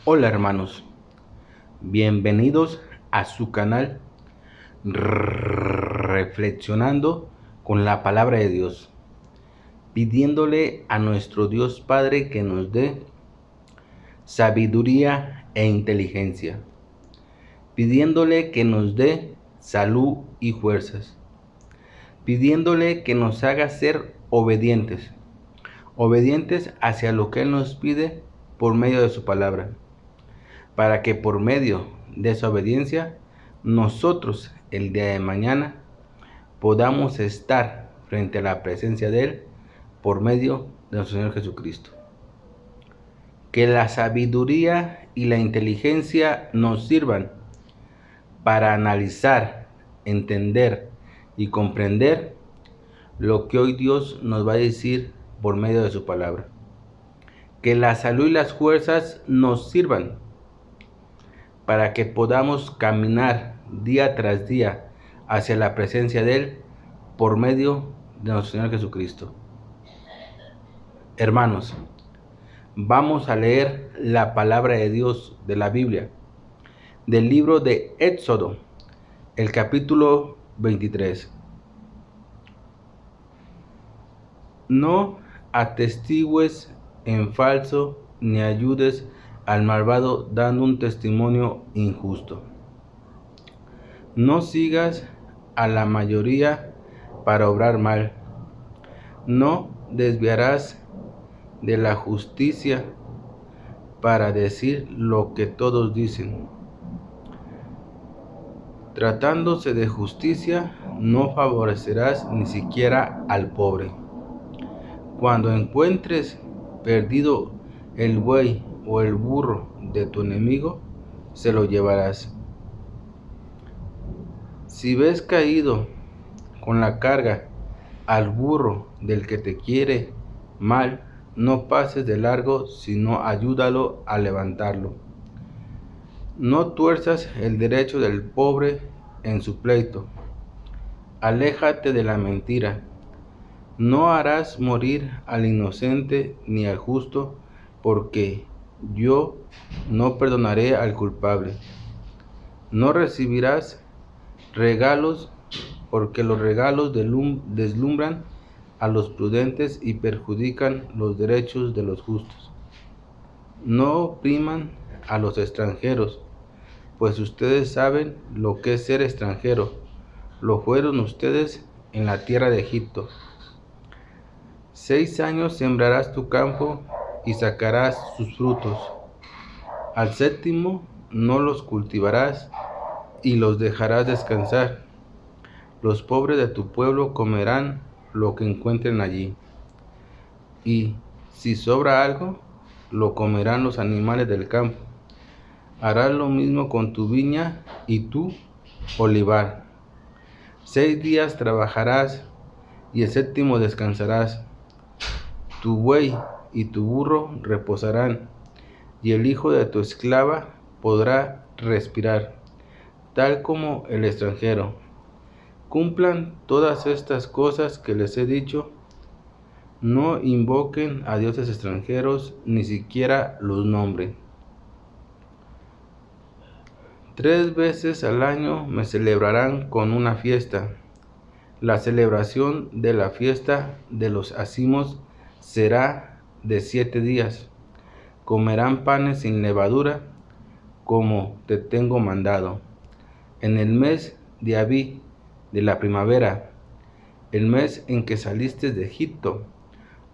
Hola hermanos, bienvenidos a su canal Reflexionando con la Palabra de Dios, pidiéndole a nuestro Dios Padre que nos dé sabiduría e inteligencia, pidiéndole que nos dé salud y fuerzas, pidiéndole que nos haga ser obedientes hacia lo que Él nos pide por medio de su palabra, para que por medio de esa obediencia nosotros el día de mañana podamos estar frente a la presencia de Él por medio de nuestro Señor Jesucristo. Que la sabiduría y la inteligencia nos sirvan para analizar, entender y comprender lo que hoy Dios nos va a decir por medio de su palabra. Que la salud y las fuerzas nos sirvan para que podamos caminar día tras día hacia la presencia de Él por medio de nuestro Señor Jesucristo. Hermanos, vamos a leer la palabra de Dios de la Biblia, del libro de Éxodo, el capítulo 23. No atestigües en falso ni ayudes al malvado dando un testimonio injusto. No sigas a la mayoría para obrar mal. No desviarás de la justicia para decir lo que todos dicen. Tratándose de justicia, no favorecerás ni siquiera al pobre. Cuando encuentres perdido el buey o el burro de tu enemigo, se lo llevarás. Si ves caído con la carga al burro del que te quiere mal, no pases de largo, sino ayúdalo a levantarlo. No tuerzas el derecho del pobre en su pleito. Aléjate de la mentira. No harás morir al inocente ni al justo, porque yo no perdonaré al culpable. No recibirás regalos, porque los regalos deslumbran a los prudentes y perjudican los derechos de los justos. No opriman a los extranjeros, pues ustedes saben lo que es ser extranjero. Lo fueron ustedes en la tierra de Egipto. 6 años sembrarás tu campo y sacarás sus frutos. Al séptimo no los cultivarás y los dejarás descansar. Los pobres de tu pueblo comerán lo que encuentren allí. Y si sobra algo, lo comerán los animales del campo. Harás lo mismo con tu viña y tu olivar. 6 días trabajarás y el séptimo descansarás. Tu buey y tu burro reposarán, y el hijo de tu esclava podrá respirar, tal como el extranjero. Cumplan todas estas cosas que les he dicho. No invoquen a dioses extranjeros, ni siquiera los nombren. 3 veces al año me celebrarán con una fiesta. La celebración de la fiesta de los ázimos será de 7 días. Comerán panes sin levadura, como te tengo mandado. En el mes de Abí, de la primavera, el mes en que saliste de Egipto,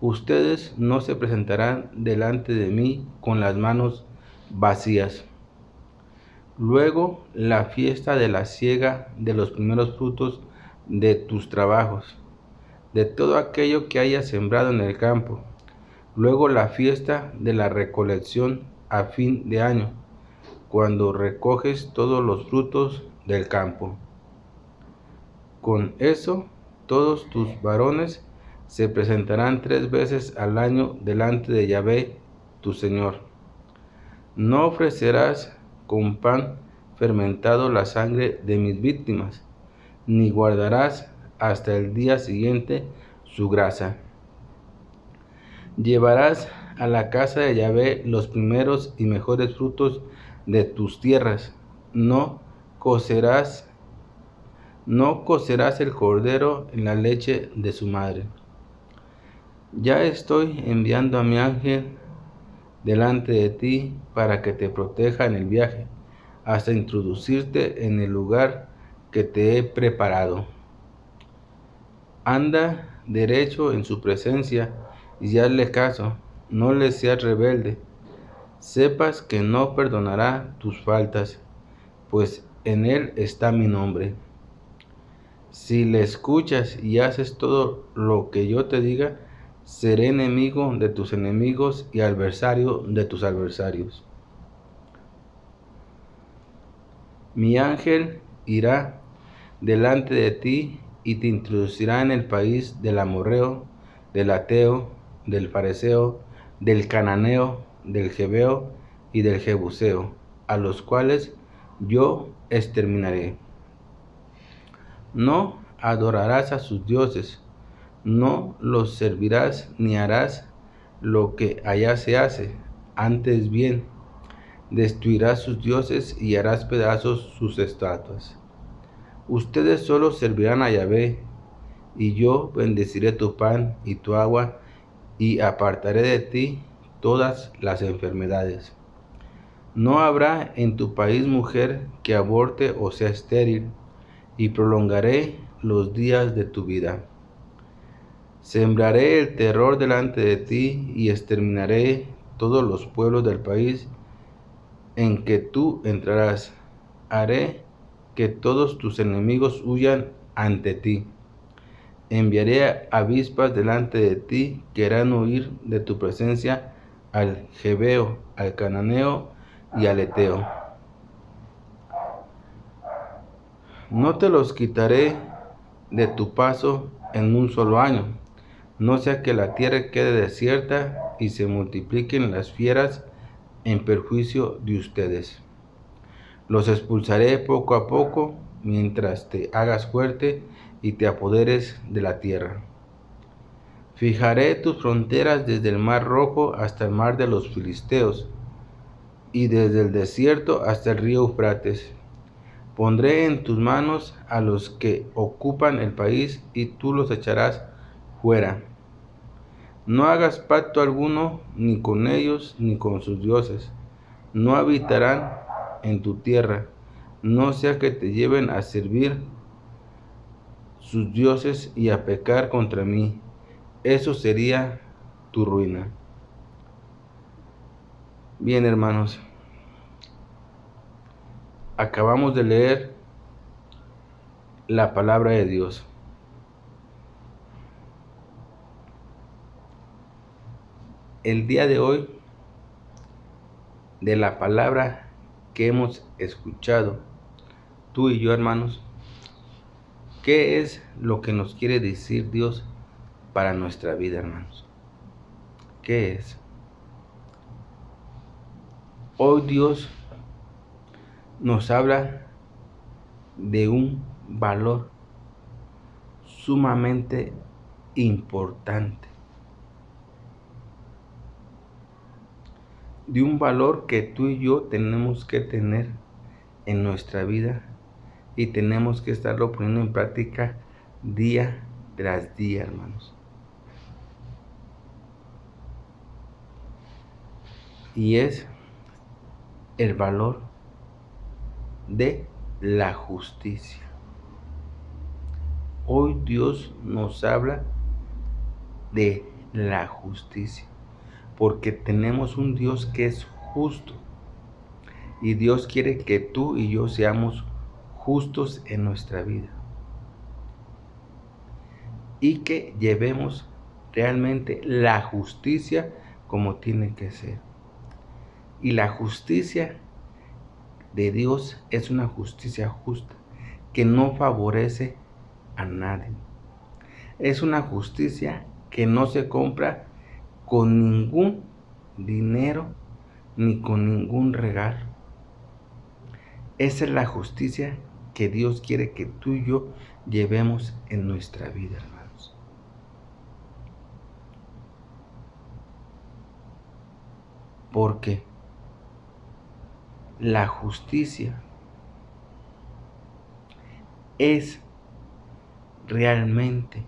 ustedes no se presentarán delante de mí con las manos vacías. Luego la fiesta de la siega de los primeros frutos de tus trabajos, de todo aquello que hayas sembrado en el campo. Luego la fiesta de la recolección a fin de año, cuando recoges todos los frutos del campo. Con eso, todos tus varones se presentarán 3 veces al año delante de Yahvé, tu Señor. No ofrecerás con pan fermentado la sangre de mis víctimas, ni guardarás hasta el día siguiente su grasa. Llevarás a la casa de Yahvé los primeros y mejores frutos de tus tierras. No cocerás el cordero en la leche de su madre. Ya estoy enviando a mi ángel delante de ti para que te proteja en el viaje, hasta introducirte en el lugar que te he preparado. Anda derecho en su presencia y hazle caso, no le seas rebelde. Sepas que no perdonará tus faltas, pues en él está mi nombre. Si le escuchas y haces todo lo que yo te diga, seré enemigo de tus enemigos y adversario de tus adversarios. Mi ángel irá delante de ti y te introducirá en el país del amorreo, del ateo, del fareseo, del cananeo, del jebeo y del jebuseo, a los cuales yo exterminaré. No adorarás a sus dioses, no los servirás ni harás lo que allá se hace, antes bien, destruirás sus dioses y harás pedazos sus estatuas. Ustedes solo servirán a Yahvé, y yo bendeciré tu pan y tu agua, y apartaré de ti todas las enfermedades. No habrá en tu país mujer que aborte o sea estéril, y prolongaré los días de tu vida. Sembraré el terror delante de ti y exterminaré todos los pueblos del país en que tú entrarás. Haré que todos tus enemigos huyan ante ti. Enviaré avispas delante de ti que harán huir de tu presencia al jebeo, al cananeo y al eteo. No te los quitaré de tu paso en un solo año, no sea que la tierra quede desierta y se multipliquen las fieras en perjuicio de ustedes. Los expulsaré poco a poco mientras te hagas fuerte y te apoderes de la tierra. Fijaré tus fronteras desde el mar Rojo hasta el mar de los Filisteos y desde el desierto hasta el río Eufrates. Pondré en tus manos a los que ocupan el país y tú los echarás fuera. No hagas pacto alguno ni con ellos ni con sus dioses. No habitarán en tu tierra, no sea que te lleven a servir sus dioses y a pecar contra mí. Eso sería tu ruina. Bien, hermanos, acabamos de leer la palabra de Dios. El día de hoy, de la palabra que hemos escuchado, tú y yo, hermanos, ¿qué es lo que nos quiere decir Dios para nuestra vida, hermanos? ¿Qué es? Hoy Dios nos habla de un valor sumamente importante, de un valor que tú y yo tenemos que tener en nuestra vida y tenemos que estarlo poniendo en práctica día tras día, hermanos. Y es el valor de la justicia. Hoy Dios nos habla de la justicia, porque tenemos un Dios que es justo. Y Dios quiere que tú y yo seamos justos en nuestra vida. Y que llevemos realmente la justicia como tiene que ser. Y la justicia de Dios es una justicia justa, que no favorece a nadie. Es una justicia que no se compra con ningún dinero ni con ningún regalo. Esa es la justicia que Dios quiere que tú y yo llevemos en nuestra vida, hermanos. porque la justicia es realmente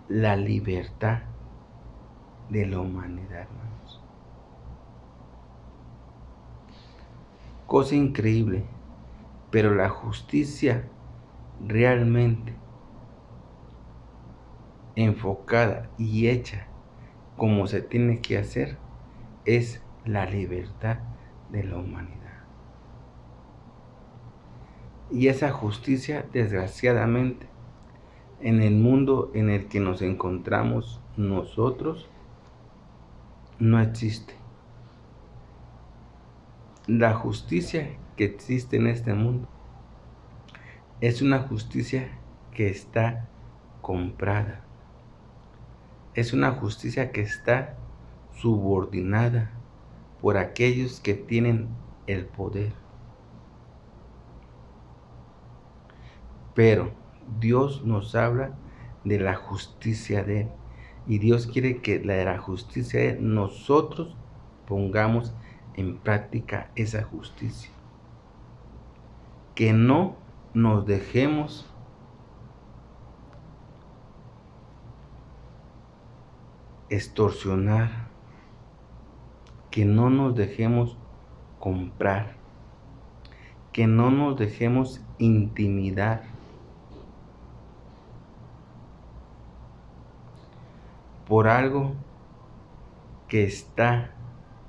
la libertad de la humanidad, hermanos. Cosa increíble, pero la justicia realmente enfocada y hecha como se tiene que hacer es la libertad de la humanidad. Y esa justicia, desgraciadamente, en el mundo en el que nos encontramos nosotros, no existe. La justicia que existe en este mundo es una justicia que está comprada. Es una justicia que está subordinada por aquellos que tienen el poder. Pero Dios nos habla de la justicia de Él. Y Dios quiere que de la justicia de Él nosotros pongamos en práctica esa justicia. Que no nos dejemos extorsionar, que no nos dejemos comprar, que no nos dejemos intimidar por algo que está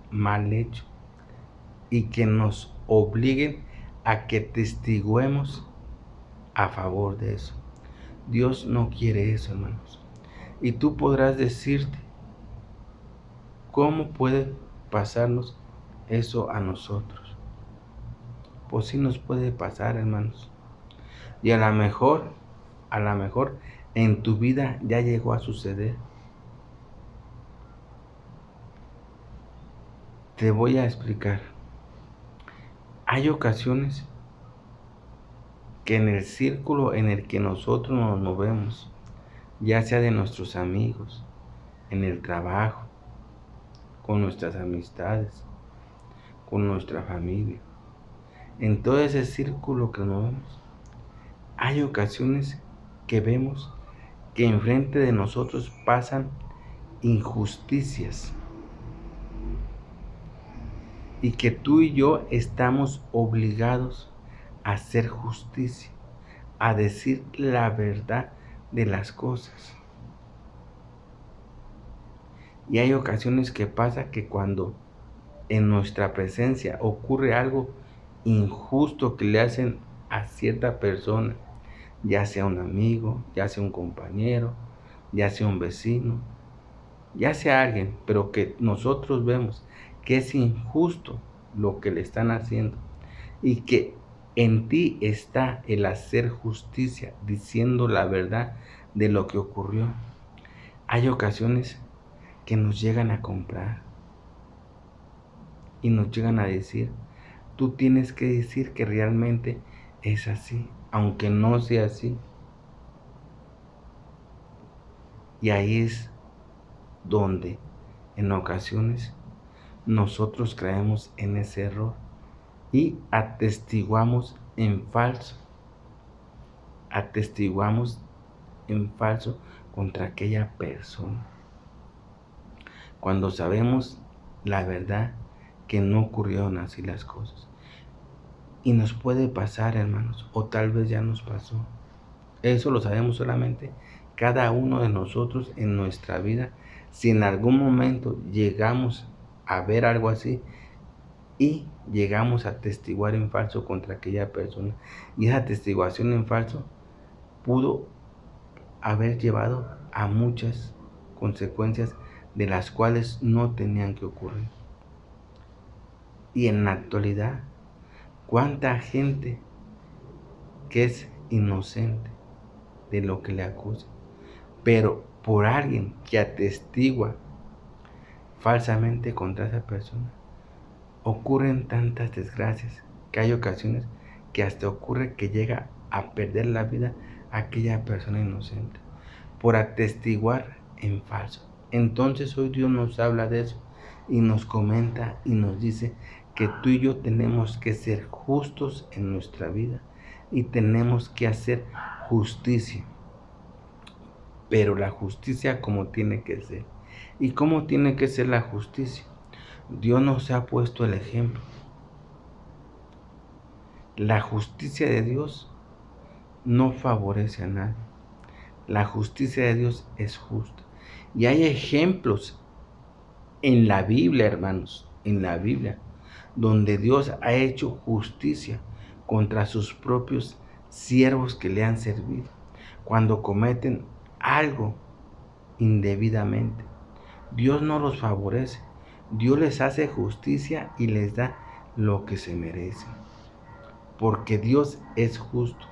mal hecho y que nos obliguen a que testiguemos a favor de eso. Dios no quiere eso, hermanos. Y tú podrás decirte, ¿cómo puede pasarnos eso a nosotros? Pues sí nos puede pasar, hermanos. Y a lo mejor en tu vida ya llegó a suceder. Te voy a explicar. Hay ocasiones que en el círculo en el que nosotros nos movemos, ya sea de nuestros amigos, en el trabajo, con nuestras amistades, con nuestra familia, en todo ese círculo que nos vemos, hay ocasiones que vemos que enfrente de nosotros pasan injusticias y que tú y yo estamos obligados a hacer justicia, a decir la verdad de las cosas. Y hay ocasiones que pasa que cuando en nuestra presencia ocurre algo injusto que le hacen a cierta persona, ya sea un amigo, ya sea un compañero, ya sea un vecino, ya sea alguien, pero que nosotros vemos que es injusto lo que le están haciendo y que en ti está el hacer justicia, diciendo la verdad de lo que ocurrió. Hay ocasiones que nos llegan a comprar y nos llegan a decir, tú tienes que decir que realmente es así, aunque no sea así. Y ahí es donde en ocasiones nosotros caemos en ese error y atestiguamos en falso contra aquella persona, cuando sabemos la verdad que no ocurrieron así las cosas. Y nos puede pasar, hermanos, o tal vez ya nos pasó. Eso lo sabemos solamente cada uno de nosotros en nuestra vida. Si en algún momento llegamos a ver algo así y llegamos a testiguar en falso contra aquella persona, y esa testiguación en falso pudo haber llevado a muchas consecuencias de las cuales no tenían que ocurrir. Y en la actualidad, ¿cuánta gente que es inocente de lo que le acusa, pero por alguien que atestigua falsamente contra esa persona, ocurren tantas desgracias que hay ocasiones que hasta ocurre que llega a perder la vida aquella persona inocente por atestiguar en falso? Entonces hoy Dios nos habla de eso, y nos comenta y nos dice que tú y yo tenemos que ser justos en nuestra vida y tenemos que hacer justicia, pero la justicia como tiene que ser. ¿Y cómo tiene que ser la justicia? Dios nos ha puesto el ejemplo. La justicia de Dios no favorece a nadie. La justicia de Dios es justa. Y hay ejemplos en la Biblia, hermanos, en la Biblia, donde Dios ha hecho justicia contra sus propios siervos que le han servido, cuando cometen algo indebidamente. Dios no los favorece, Dios les hace justicia y les da lo que se merecen, porque Dios es justo.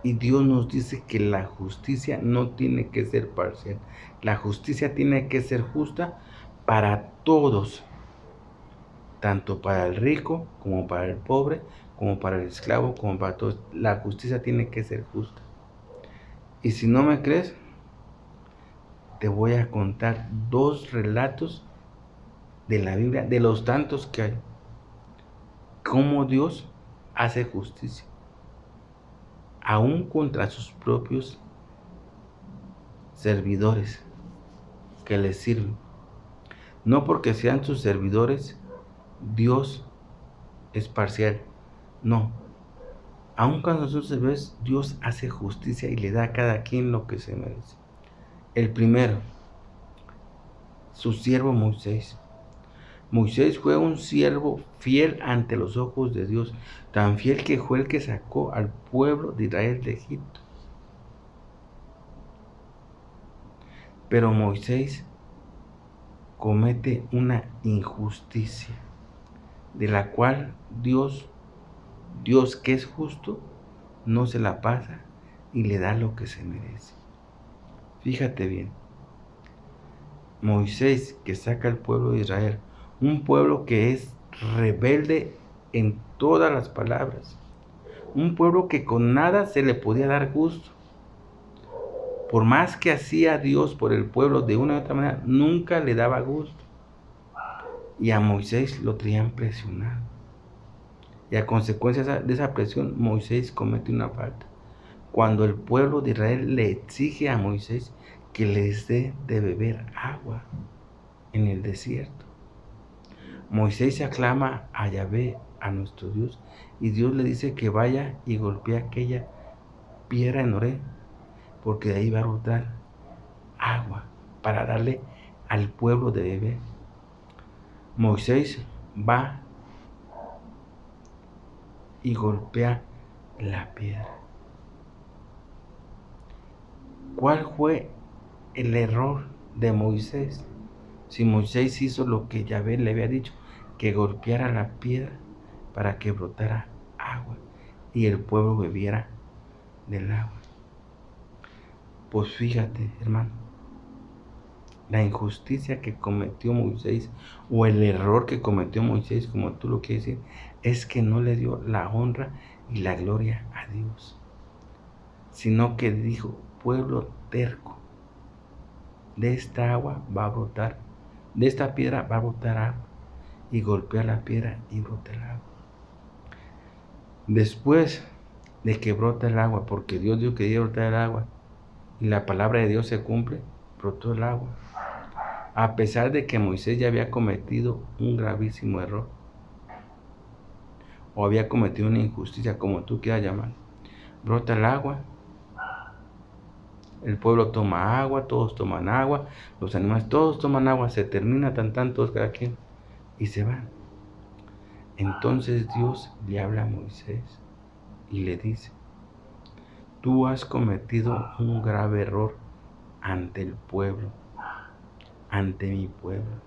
Y Dios nos dice que la justicia no tiene que ser parcial. La justicia tiene que ser justa para todos, tanto para el rico como para el pobre, como para el esclavo, como para todos. La justicia tiene que ser justa. Y si no me crees, te voy a contar 2 relatos de la Biblia, de los tantos que hay, cómo Dios hace justicia, aún contra sus propios servidores que les sirven. No porque sean sus servidores, Dios es parcial. No. Aun cuando nosotros servidores, Dios hace justicia y le da a cada quien lo que se merece. El primero, su siervo Moisés. Moisés fue un siervo fiel ante los ojos de Dios, tan fiel que fue el que sacó al pueblo de Israel de Egipto. Pero Moisés comete una injusticia, de la cual Dios que es justo, no se la pasa y le da lo que se merece. Fíjate bien, Moisés que saca al pueblo de Israel, un pueblo que es rebelde en todas las palabras, un pueblo que con nada se le podía dar gusto. Por más que hacía Dios por el pueblo de una u otra manera, nunca le daba gusto. Y a Moisés lo traían presionado. Y a consecuencia de esa presión, Moisés comete una falta. Cuando el pueblo de Israel le exige a Moisés que les dé de beber agua en el desierto, Moisés aclama a Yahvé, a nuestro Dios, y Dios le dice que vaya y golpee aquella piedra en Horeb, porque de ahí va a brotar agua para darle al pueblo de beber. Moisés va y golpea la piedra. ¿Cuál fue el error de Moisés? Si Moisés hizo lo que Yahvé le había dicho, que golpeara la piedra para que brotara agua y el pueblo bebiera del agua. Pues fíjate, hermano, la injusticia que cometió Moisés, o el error que cometió Moisés, como tú lo quieres decir, es que no le dio la honra y la gloria a Dios, sino que dijo: pueblo terco, de esta agua va a brotar, de esta piedra va a brotar agua, y golpea la piedra y brota el agua. Después de que brota el agua, porque Dios dijo que iba a brotar el agua, y la palabra de Dios se cumple, brotó el agua. A pesar de que Moisés ya había cometido un gravísimo error, o había cometido una injusticia, como tú quieras llamar, brota el agua, el pueblo toma agua, todos toman agua, los animales todos toman agua, se termina todos cada quien y se van. Entonces Dios le habla a Moisés y le dice: tú has cometido un grave error ante el pueblo, ante mi pueblo,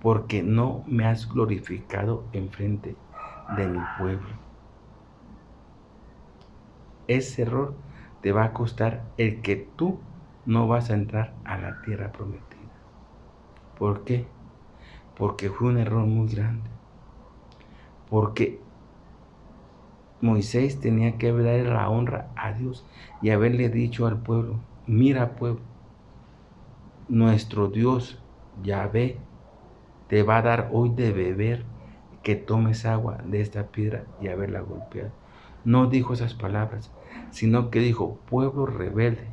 porque no me has glorificado enfrente de mi pueblo. Ese error te va a costar el que tú no vas a entrar a la tierra prometida. ¿Por qué? Porque fue un error muy grande. Porque Moisés tenía que darle la honra a Dios y haberle dicho al pueblo: mira, pueblo, nuestro Dios Yahvé te va a dar hoy de beber, que tomes agua de esta piedra y haberla golpeado. No dijo esas palabras, sino que dijo, pueblo rebelde,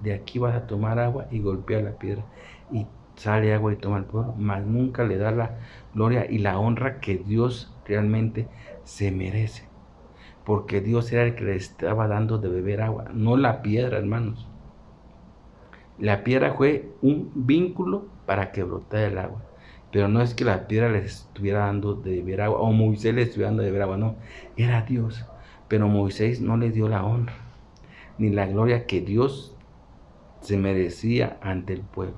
de aquí vas a tomar agua y golpea la piedra. Y sale agua y toma el pueblo, mas nunca le da la gloria y la honra que Dios realmente se merece. Porque Dios era el que le estaba dando de beber agua, no la piedra, hermanos. La piedra fue un vínculo para que brotara el agua. Pero no es que la piedra les estuviera dando de beber agua, o Moisés les estuviera dando de beber agua, no. Era Dios. Pero Moisés no le dio la honra, ni la gloria que Dios se merecía ante el pueblo.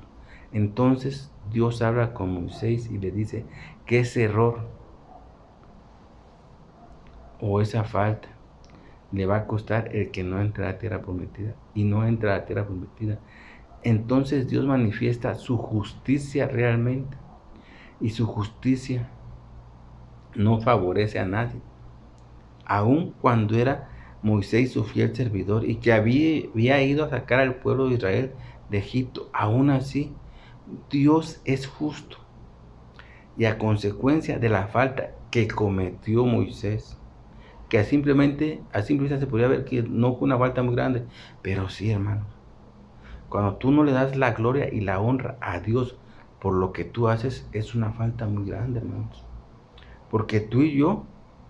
Entonces Dios habla con Moisés y le dice que ese error o esa falta le va a costar el que no entre a la tierra prometida, y no entra a la tierra prometida. Entonces Dios manifiesta su justicia realmente, y su justicia no favorece a nadie. Aun cuando era Moisés su fiel servidor y que había ido a sacar al pueblo de Israel de Egipto, aún así Dios es justo, y a consecuencia de la falta que cometió Moisés, que a simple vista se podría ver que no fue una falta muy grande, pero sí, hermano, cuando tú no le das la gloria y la honra a Dios por lo que tú haces, es una falta muy grande, hermanos. Porque tú y yo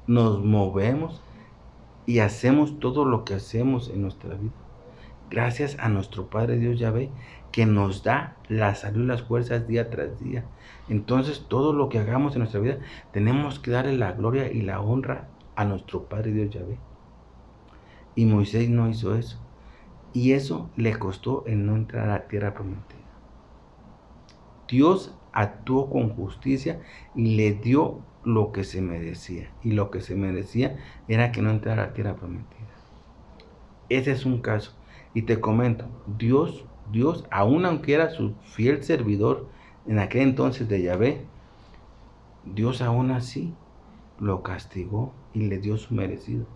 nos movemos y hacemos todo lo que hacemos en nuestra vida gracias a nuestro Padre Dios Yahvé, que nos da la salud y las fuerzas día tras día. Entonces todo lo que hagamos en nuestra vida tenemos que darle la gloria y la honra a nuestro Padre Dios Yahvé. Y Moisés no hizo eso, y eso le costó el no entrar a la tierra prometida. Dios actuó con justicia y le dio lo que se merecía, y lo que se merecía era que no entrara a la tierra prometida. Ese es un caso. Y te comento, Dios, aun aunque era su fiel servidor en aquel entonces de Yahvé, Dios aún así lo castigó y le dio su merecido.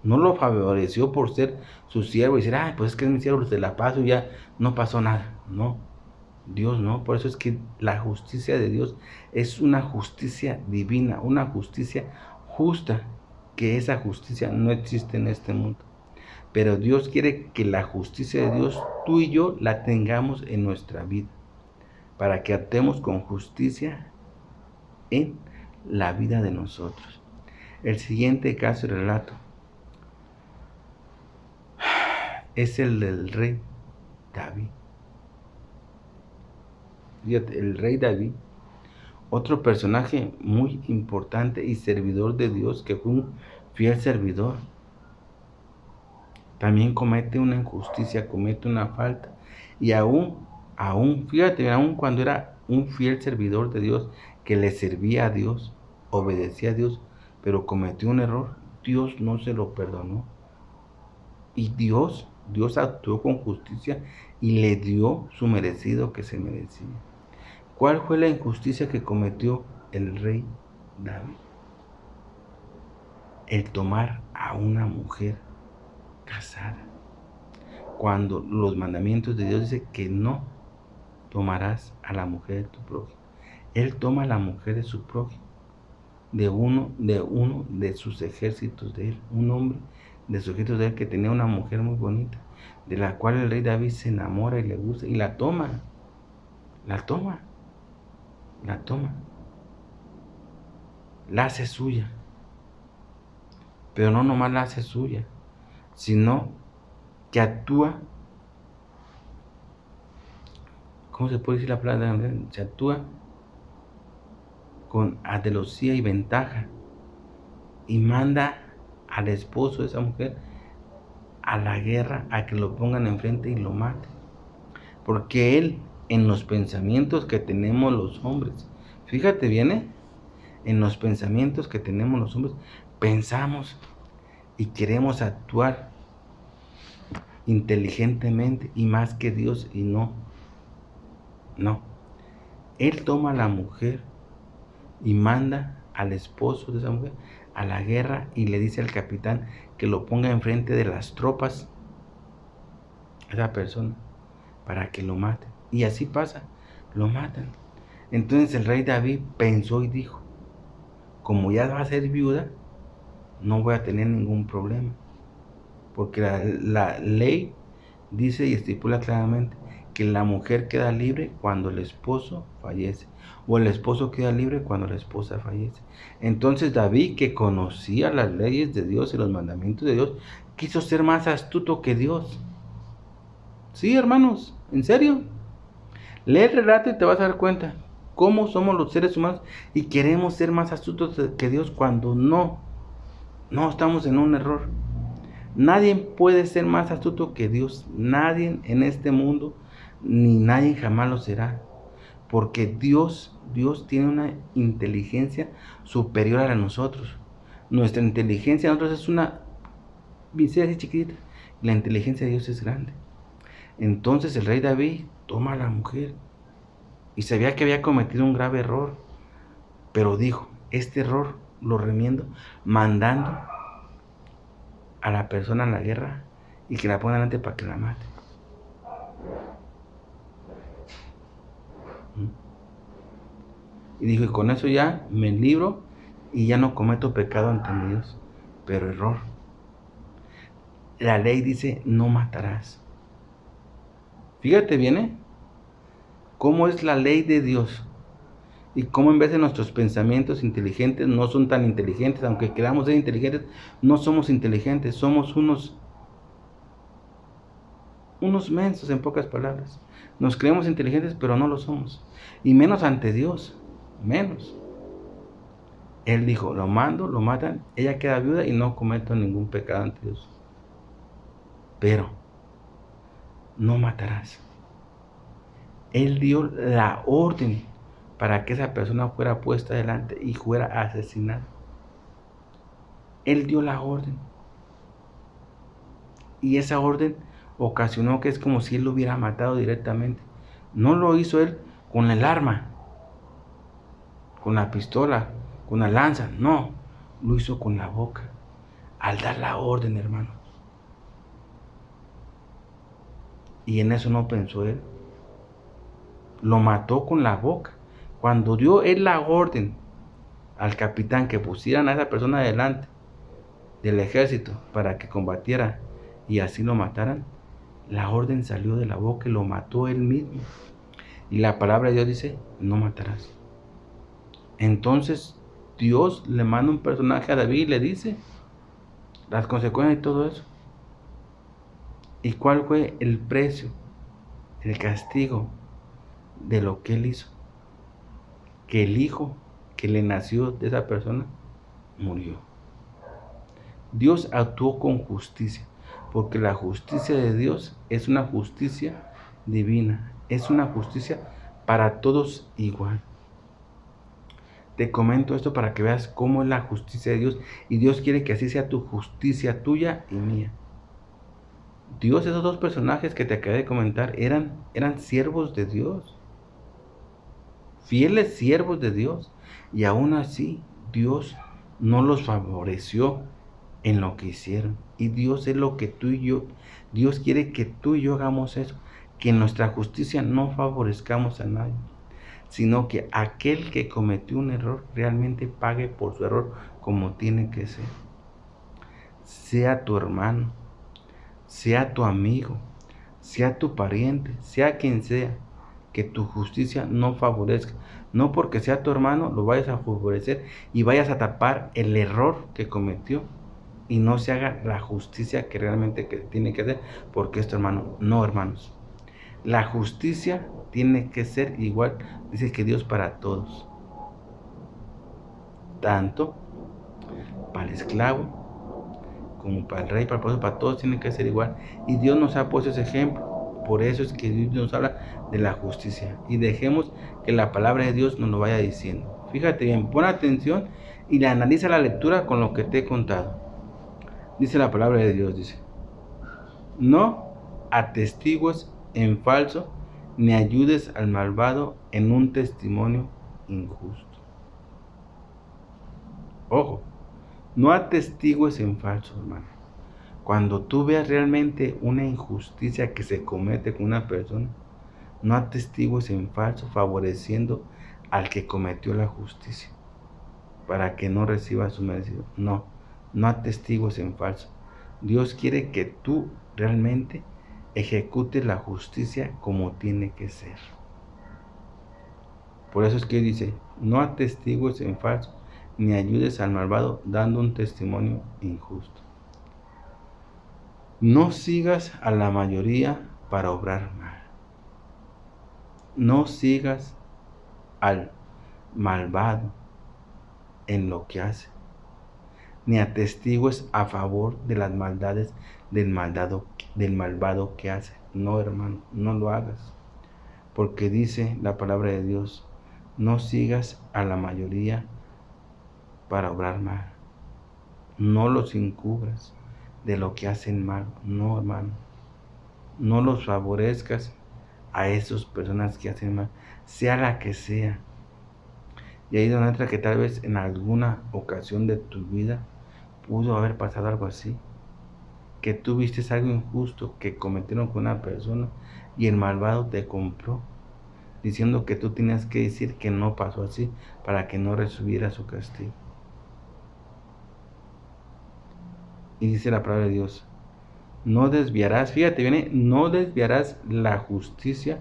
No lo favoreció por ser su siervo y decir, ay, pues es que es mi siervo, se la paso y ya no pasó nada. No, Dios no. Por eso es que la justicia de Dios es una justicia divina, una justicia justa, que esa justicia no existe en este mundo. Pero Dios quiere que la justicia de Dios, tú y yo, la tengamos en nuestra vida, para que actuemos con justicia en la vida de nosotros. El siguiente caso y relato es el del rey David. Fíjate, el rey David, otro personaje muy importante y servidor de Dios, que fue un fiel servidor, también comete una injusticia, comete una falta. Y fíjate, aún cuando era un fiel servidor de Dios, que le servía a Dios, obedecía a Dios, pero cometió un error, Dios no se lo perdonó. Y Dios actuó con justicia y le dio su merecido que se merecía. ¿Cuál fue la injusticia que cometió el rey David? El tomar a una mujer casada, cuando los mandamientos de Dios dicen que no tomarás a la mujer de tu prójimo. Él toma a la mujer de su prójimo, de uno de sus ejércitos de él, un hombre de sus ejércitos de él que tenía una mujer muy bonita, de la cual el rey David se enamora y le gusta y la toma, la hace suya. Pero no nomás la hace suya, sino que actúa, ¿cómo se puede decir la palabra? Se actúa con alevosía y ventaja, y manda al esposo de esa mujer a la guerra, a que lo pongan enfrente y lo maten. Porque él, en los pensamientos que tenemos los hombres, fíjate bien, en los pensamientos que tenemos los hombres, pensamos y queremos actuar inteligentemente y más que Dios, y no. Él toma a la mujer y manda al esposo de esa mujer a la guerra y le dice al capitán que lo ponga enfrente de las tropas a esa persona para que lo mate. Y así pasa. lo matan. Entonces el rey David pensó y dijo, como ya va a ser viuda, no voy a tener ningún problema. Porque la ley dice y estipula claramente que la mujer queda libre cuando el esposo fallece, o el esposo queda libre cuando la esposa fallece. Entonces David, que conocía las leyes de Dios y los mandamientos de Dios, quiso ser más astuto que Dios. Sí, hermanos, en serio. Lee el relato y te vas a dar cuenta cómo somos los seres humanos y queremos ser más astutos que Dios cuando no estamos en un error. Nadie puede ser más astuto que Dios. Nadie en este mundo, ni nadie jamás lo será. Porque Dios tiene una inteligencia superior a la de nosotros. Nuestra inteligencia de nosotros es una visera así chiquitita. La inteligencia de Dios es grande. Entonces el rey David toma a la mujer y sabía que había cometido un grave error. Pero dijo, este error lo remiendo mandando a la persona en la guerra y que la ponga delante para que la mate. Y dijo, y con eso ya me libro y ya no cometo pecado ante Dios. Pero error. La ley dice, no matarás. Fíjate bien, cómo es la ley de Dios. Y cómo en vez de nuestros pensamientos inteligentes no son tan inteligentes. Aunque queramos ser inteligentes, no somos inteligentes. Somos unos mensos, en pocas palabras. Nos creemos inteligentes, pero no lo somos. Y menos ante Dios. Menos. Él dijo, lo mando, lo matan, ella queda viuda y no cometo ningún pecado ante Dios. Pero no matarás. Él dio la orden para que esa persona fuera puesta delante y fuera asesinada. Él dio la orden. Y esa orden ocasionó que es como si él lo hubiera matado directamente. No lo hizo él con el arma, con la pistola, con la lanza. No, lo hizo con la boca. Al dar la orden, hermano. Y en eso no pensó él. Lo mató con la boca. Cuando dio él la orden al capitán que pusieran a esa persona delante del ejército para que combatiera y así lo mataran, la orden salió de la boca y lo mató él mismo. Y la palabra de Dios dice, no matarás. Entonces Dios le manda un personaje a David y le dice las consecuencias y todo eso. ¿Y cuál fue el precio, el castigo de lo que él hizo? Que el hijo que le nació de esa persona murió. Dios actuó con justicia, porque la justicia de Dios es una justicia divina, es una justicia para todos igual. Te comento esto para que veas cómo es la justicia de Dios, y Dios quiere que así sea tu justicia, tuya y mía. Dios, esos dos personajes que te acabé de comentar, eran siervos de Dios, fieles siervos de Dios, y aún así Dios no los favoreció en lo que hicieron. Y Dios es lo que tú y yo, Dios quiere que tú y yo hagamos eso, que en nuestra justicia no favorezcamos a nadie, sino que aquel que cometió un error realmente pague por su error como tiene que ser. Sea tu hermano, sea tu amigo, sea tu pariente, sea quien sea, que tu justicia no favorezca. No porque sea tu hermano lo vayas a favorecer y vayas a tapar el error que cometió y no se haga la justicia que realmente tiene que hacer porque es tu hermano. No, hermanos. La justicia tiene que ser igual, dice que Dios para todos. Tanto para el esclavo como para el rey, para el pueblo, para todos tiene que ser igual. Y Dios nos ha puesto ese ejemplo. Por eso es que Dios nos habla de la justicia. Y dejemos que la palabra de Dios nos lo vaya diciendo. Fíjate bien, pon atención y analiza la lectura con lo que te he contado. Dice la palabra de Dios, dice: no atestigues en falso, ni ayudes al malvado en un testimonio injusto. Ojo, no atestigues en falso, hermano. Cuando tú veas realmente una injusticia que se comete con una persona, No atestigues en falso, favoreciendo al que cometió la justicia, para que no reciba su merecido. No, no atestigues en falso. Dios quiere que tú realmente ejecutes la justicia como tiene que ser. Por eso es que dice, no atestigues en falso, ni ayudes al malvado dando un testimonio injusto. No sigas a la mayoría para obrar mal. No sigas al malvado en lo que hace, ni atestigues a favor de las maldades del malvado que hace. No, hermano, no lo hagas. Porque dice la palabra de Dios, no sigas a la mayoría para obrar mal. No los encubras de lo que hacen mal. No, hermano. No los favorezcas a esas personas que hacen mal, sea la que sea. Y ahí donde entra que tal vez en alguna ocasión de tu vida pudo haber pasado algo así. Que tú viste algo injusto que cometieron con una persona y el malvado te compró, diciendo que tú tenías que decir que no pasó así para que no recibiera su castigo. Y dice la palabra de Dios, no desviarás, fíjate, viene, no desviarás la justicia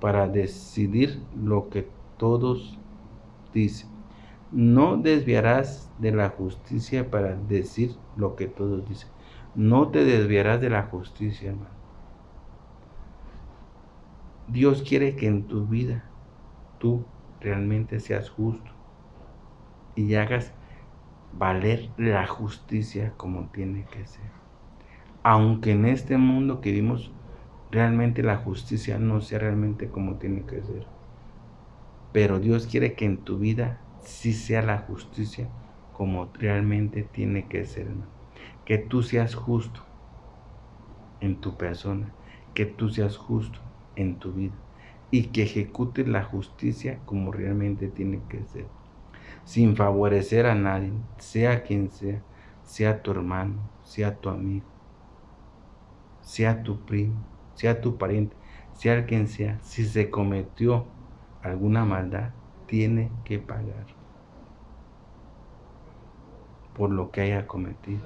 para decidir lo que todos dicen. No desviarás de la justicia para decir lo que todos dicen. No te desviarás de la justicia, hermano. Dios quiere que en tu vida tú realmente seas justo y hagas valer la justicia como tiene que ser. Aunque en este mundo que vivimos realmente la justicia no sea realmente como tiene que ser. Pero Dios quiere que en tu vida sí sea la justicia como realmente tiene que ser, hermano. Que tú seas justo en tu persona, que tú seas justo en tu vida y que ejecutes la justicia como realmente tiene que ser, sin favorecer a nadie, sea quien sea tu hermano, sea tu amigo, sea tu primo, sea tu pariente, sea quien sea. Si se cometió alguna maldad, tiene que pagar por lo que haya cometido.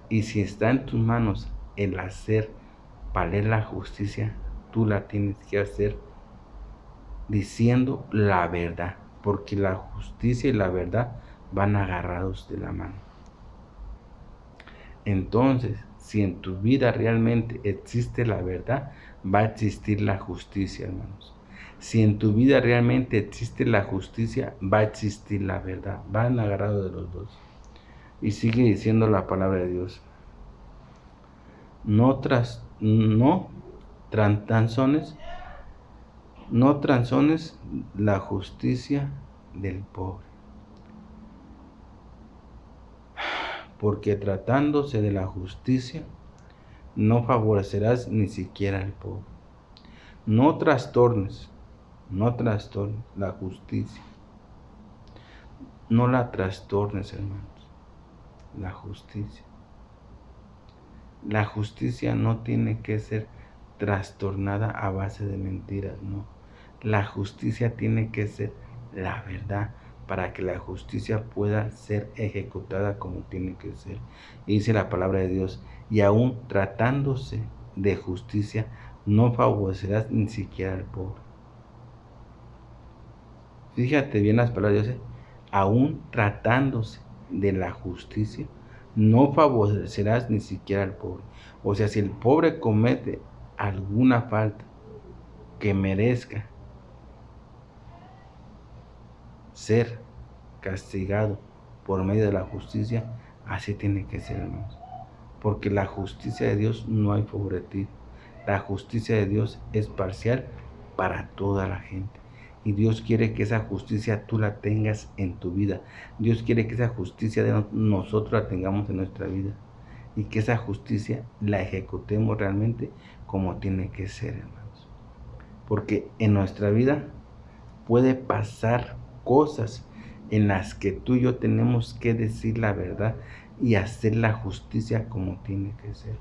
Y si está en tus manos el hacer valer la justicia, tú la tienes que hacer diciendo la verdad, porque la justicia y la verdad van agarrados de la mano. Entonces, si en tu vida realmente existe la verdad, va a existir la justicia, hermanos. Si en tu vida realmente existe la justicia, va a existir la verdad. Van agarrados de los dos. Y sigue diciendo la palabra de Dios. No transones la justicia del pobre, porque tratándose de la justicia, no favorecerás ni siquiera al pobre. No trastornes la justicia. No la trastornes, hermanos, la justicia. La justicia no tiene que ser trastornada a base de mentiras, no. La justicia tiene que ser la verdad para que la justicia pueda ser ejecutada como tiene que ser. Y dice la palabra de Dios, y aún tratándose de justicia, no favorecerás ni siquiera al pobre. Fíjate bien las palabras de Dios, aún tratándose de la justicia, no favorecerás ni siquiera al pobre. O sea, si el pobre comete alguna falta que merezca ser castigado por medio de la justicia, así tiene que ser, hermanos. Porque la justicia de Dios no hay favoritismo. La justicia de Dios es parcial para toda la gente. Y Dios quiere que esa justicia tú la tengas en tu vida. Dios quiere que esa justicia de nosotros la tengamos en nuestra vida. Y que esa justicia la ejecutemos realmente como tiene que ser, hermanos. Porque en nuestra vida puede pasar cosas en las que tú y yo tenemos que decir la verdad y hacer la justicia como tiene que ser.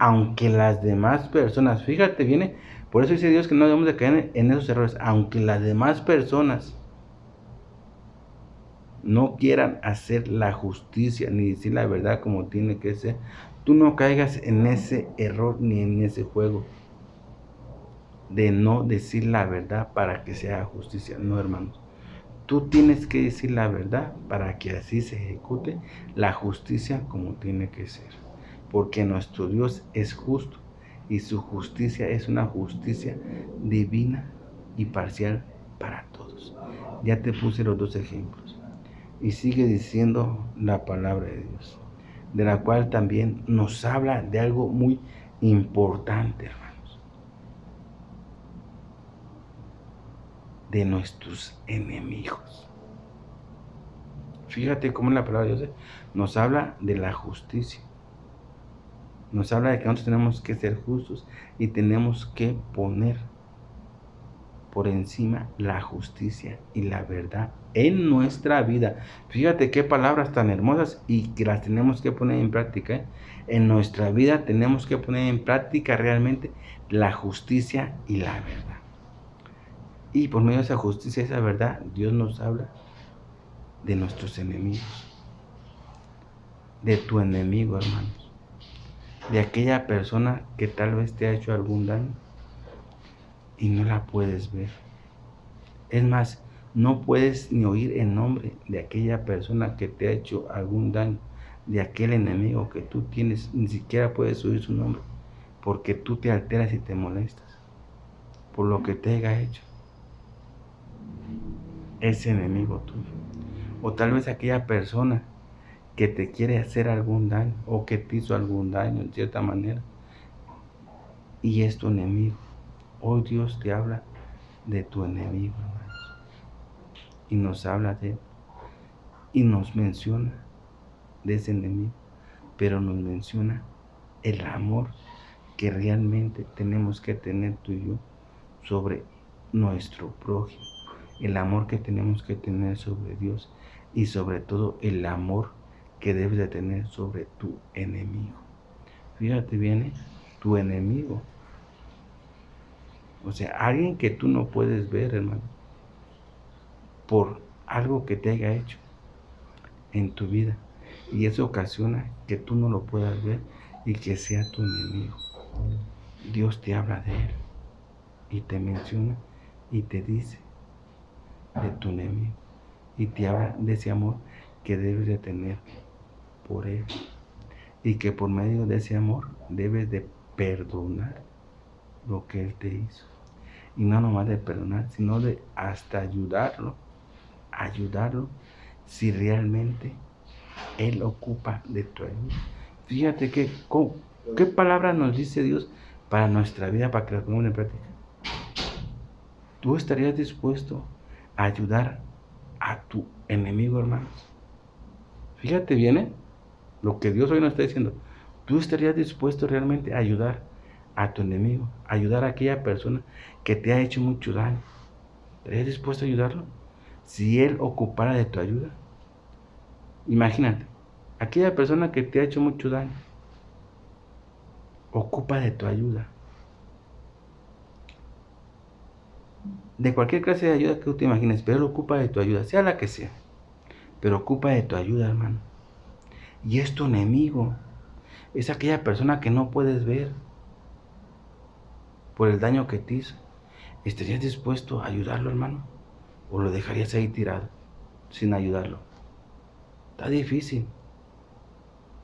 aunque las demás personas, fíjate, viene, por eso dice Dios que no debemos de caer en esos errores, aunque las demás personas no quieran hacer la justicia ni decir la verdad como tiene que ser, tú no caigas en ese error ni en ese juego de no decir la verdad para que sea justicia. No, hermanos. Tú tienes que decir la verdad para que así se ejecute la justicia como tiene que ser. Porque nuestro Dios es justo y su justicia es una justicia divina y parcial para todos. Ya te puse los dos ejemplos. Y sigue diciendo la palabra de Dios, de la cual también nos habla de algo muy importante, hermanos, de nuestros enemigos. Fíjate cómo en la palabra de Dios nos habla de la justicia. Nos habla de que nosotros tenemos que ser justos y tenemos que poner por encima la justicia y la verdad en nuestra vida. Fíjate qué palabras tan hermosas y que las tenemos que poner en práctica, ¿eh? En nuestra vida tenemos que poner en práctica realmente la justicia y la verdad. Y por medio de esa justicia y esa verdad, Dios nos habla de nuestros enemigos, de tu enemigo, hermanos, de aquella persona que tal vez te ha hecho algún daño y no la puedes ver. Es más, no puedes ni oír el nombre de aquella persona que te ha hecho algún daño, de aquel enemigo que tú tienes, ni siquiera puedes oír su nombre, porque tú te alteras y te molestas por lo que te haya hecho ese enemigo tuyo. O tal vez aquella persona que te quiere hacer algún daño o que te hizo algún daño en cierta manera y es tu enemigo. Hoy Dios te habla de tu enemigo, hermanos, y nos habla de él y nos menciona de ese enemigo, pero nos menciona el amor que realmente tenemos que tener tú y yo sobre nuestro prójimo, el amor que tenemos que tener sobre Dios y sobre todo el amor que debes de tener sobre tu enemigo. Fíjate bien, tu enemigo, o sea, alguien que tú no puedes ver, hermano, por algo que te haya hecho en tu vida, y eso ocasiona que tú no lo puedas ver y que sea tu enemigo. Dios te habla de él y te menciona y te dice de tu enemigo y te habla de ese amor que debes de tener por él y que por medio de ese amor debes de perdonar lo que él te hizo, y no nomás de perdonar, sino de hasta ayudarlo si realmente él ocupa de tu ayuda. Fíjate qué palabra nos dice Dios para nuestra vida, para que la pongamos en práctica. ¿Tú estarías dispuesto a ayudar a tu enemigo, hermanos? Fíjate bien, lo que Dios hoy nos está diciendo. ¿Tú estarías dispuesto realmente a ayudar a tu enemigo? A ayudar a aquella persona que te ha hecho mucho daño. ¿Estarías dispuesto a ayudarlo? Si él ocupara de tu ayuda. Imagínate, aquella persona que te ha hecho mucho daño ocupa de tu ayuda. De cualquier clase de ayuda que tú te imagines, pero él ocupa de tu ayuda, sea la que sea. Pero ocupa de tu ayuda, hermano. Y es tu enemigo. Es aquella persona que no puedes ver por el daño que te hizo. ¿Estarías dispuesto a ayudarlo, hermano? ¿O lo dejarías ahí tirado sin ayudarlo? Está difícil.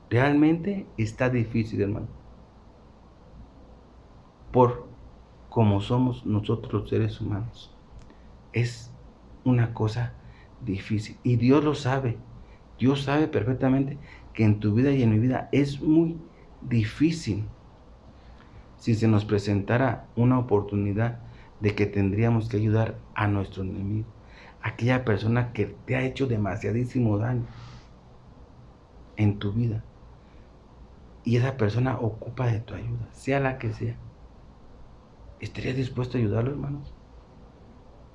Realmente está difícil, hermano. Por como somos nosotros los seres humanos. Es una cosa difícil. Y Dios lo sabe. Dios sabe perfectamente que en tu vida y en mi vida es muy difícil. Si se nos presentara una oportunidad de que tendríamos que ayudar a nuestro enemigo, aquella persona que te ha hecho demasiadísimo daño en tu vida, y esa persona ocupa de tu ayuda, sea la que sea, ¿estarías dispuesto a ayudarlo, hermanos?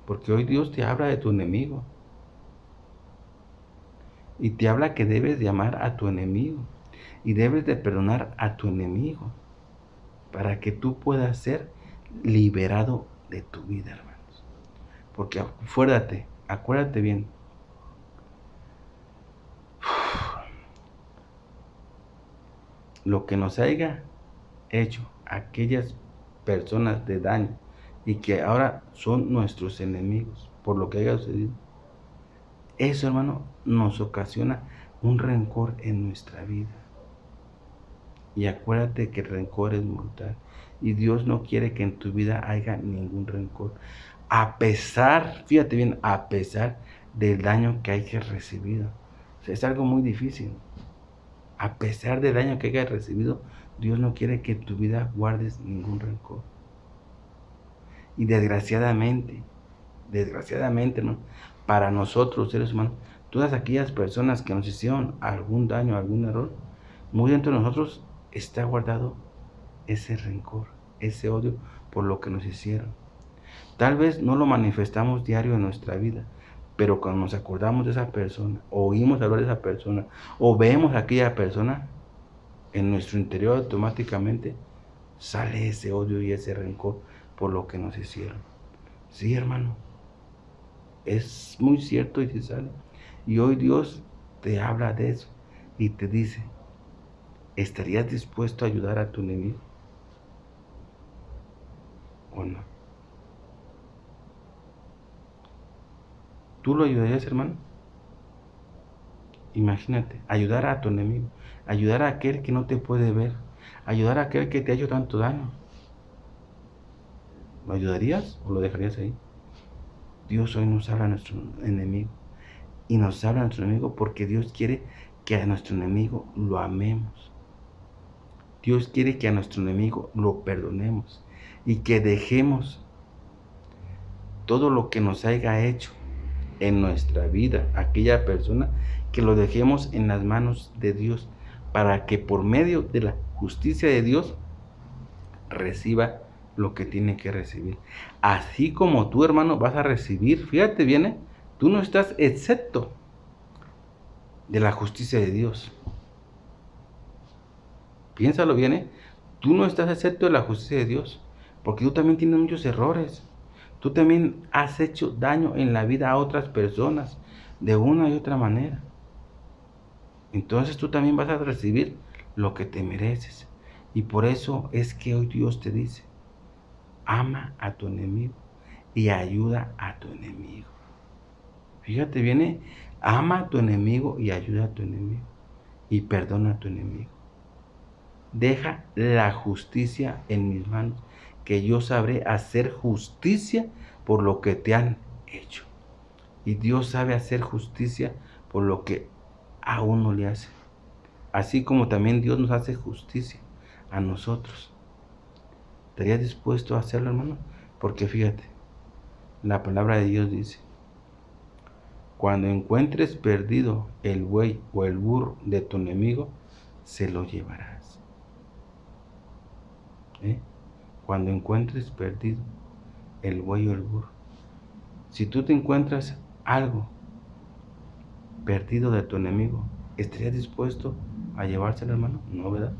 Porque hoy Dios te habla de tu enemigo y te habla que debes de amar a tu enemigo y debes de perdonar a tu enemigo. para que tú puedas ser liberado de tu vida, hermanos. Porque acuérdate bien, lo que nos haya hecho aquellas personas de daño y que ahora son nuestros enemigos por lo que haya sucedido, eso, hermano, nos ocasiona un rencor en nuestra vida. Y acuérdate que el rencor es mortal. Y Dios no quiere que en tu vida haya ningún rencor. A pesar, fíjate bien, a pesar del daño que hayas recibido. O sea, es algo muy difícil. A pesar del daño que hayas recibido, Dios no quiere que en tu vida guardes ningún rencor. Y desgraciadamente, ¿no? Para nosotros, seres humanos, todas aquellas personas que nos hicieron algún daño, algún error, muy dentro de nosotros está guardado ese rencor, ese odio por lo que nos hicieron. Tal vez no lo manifestamos diario en nuestra vida, pero cuando nos acordamos de esa persona, o oímos hablar de esa persona, o vemos a aquella persona, en nuestro interior automáticamente sale ese odio y ese rencor por lo que nos hicieron. Sí, hermano, es muy cierto y se sale. Y hoy Dios te habla de eso y te dice, ¿estarías dispuesto a ayudar a tu enemigo o no? ¿Tú lo ayudarías, hermano? Imagínate, ayudar a tu enemigo, ayudar a aquel que no te puede ver, ayudar a aquel que te ha hecho tanto daño. ¿Lo ayudarías o lo dejarías ahí? Dios hoy nos habla a nuestro enemigo. Y nos habla a nuestro enemigo porque Dios quiere que a nuestro enemigo lo amemos. Dios quiere que a nuestro enemigo lo perdonemos y que dejemos todo lo que nos haya hecho en nuestra vida, aquella persona, que lo dejemos en las manos de Dios para que por medio de la justicia de Dios reciba lo que tiene que recibir. Así como tú, hermano, vas a recibir, fíjate bien, tú no estás excepto de la justicia de Dios. Piénsalo bien, tú no estás excepto de la justicia de Dios, porque tú también tienes muchos errores. Tú también has hecho daño en la vida a otras personas de una y otra manera. Entonces tú también vas a recibir lo que te mereces. Y por eso es que hoy Dios te dice, ama a tu enemigo y ayuda a tu enemigo. Fíjate bien, ama a tu enemigo y ayuda a tu enemigo. Y perdona a tu enemigo. Deja la justicia en mis manos, que yo sabré hacer justicia por lo que te han hecho. Y Dios sabe hacer justicia por lo que a uno le hace. Así como también Dios nos hace justicia a nosotros. ¿Estarías dispuesto a hacerlo, hermano? Porque fíjate, la palabra de Dios dice, cuando encuentres perdido el buey o el burro de tu enemigo, se lo llevarás. Cuando encuentres perdido el buey o el burro. Si tú te encuentras algo perdido de tu enemigo, ¿estarías dispuesto a llevárselo, hermano? No, ¿verdad?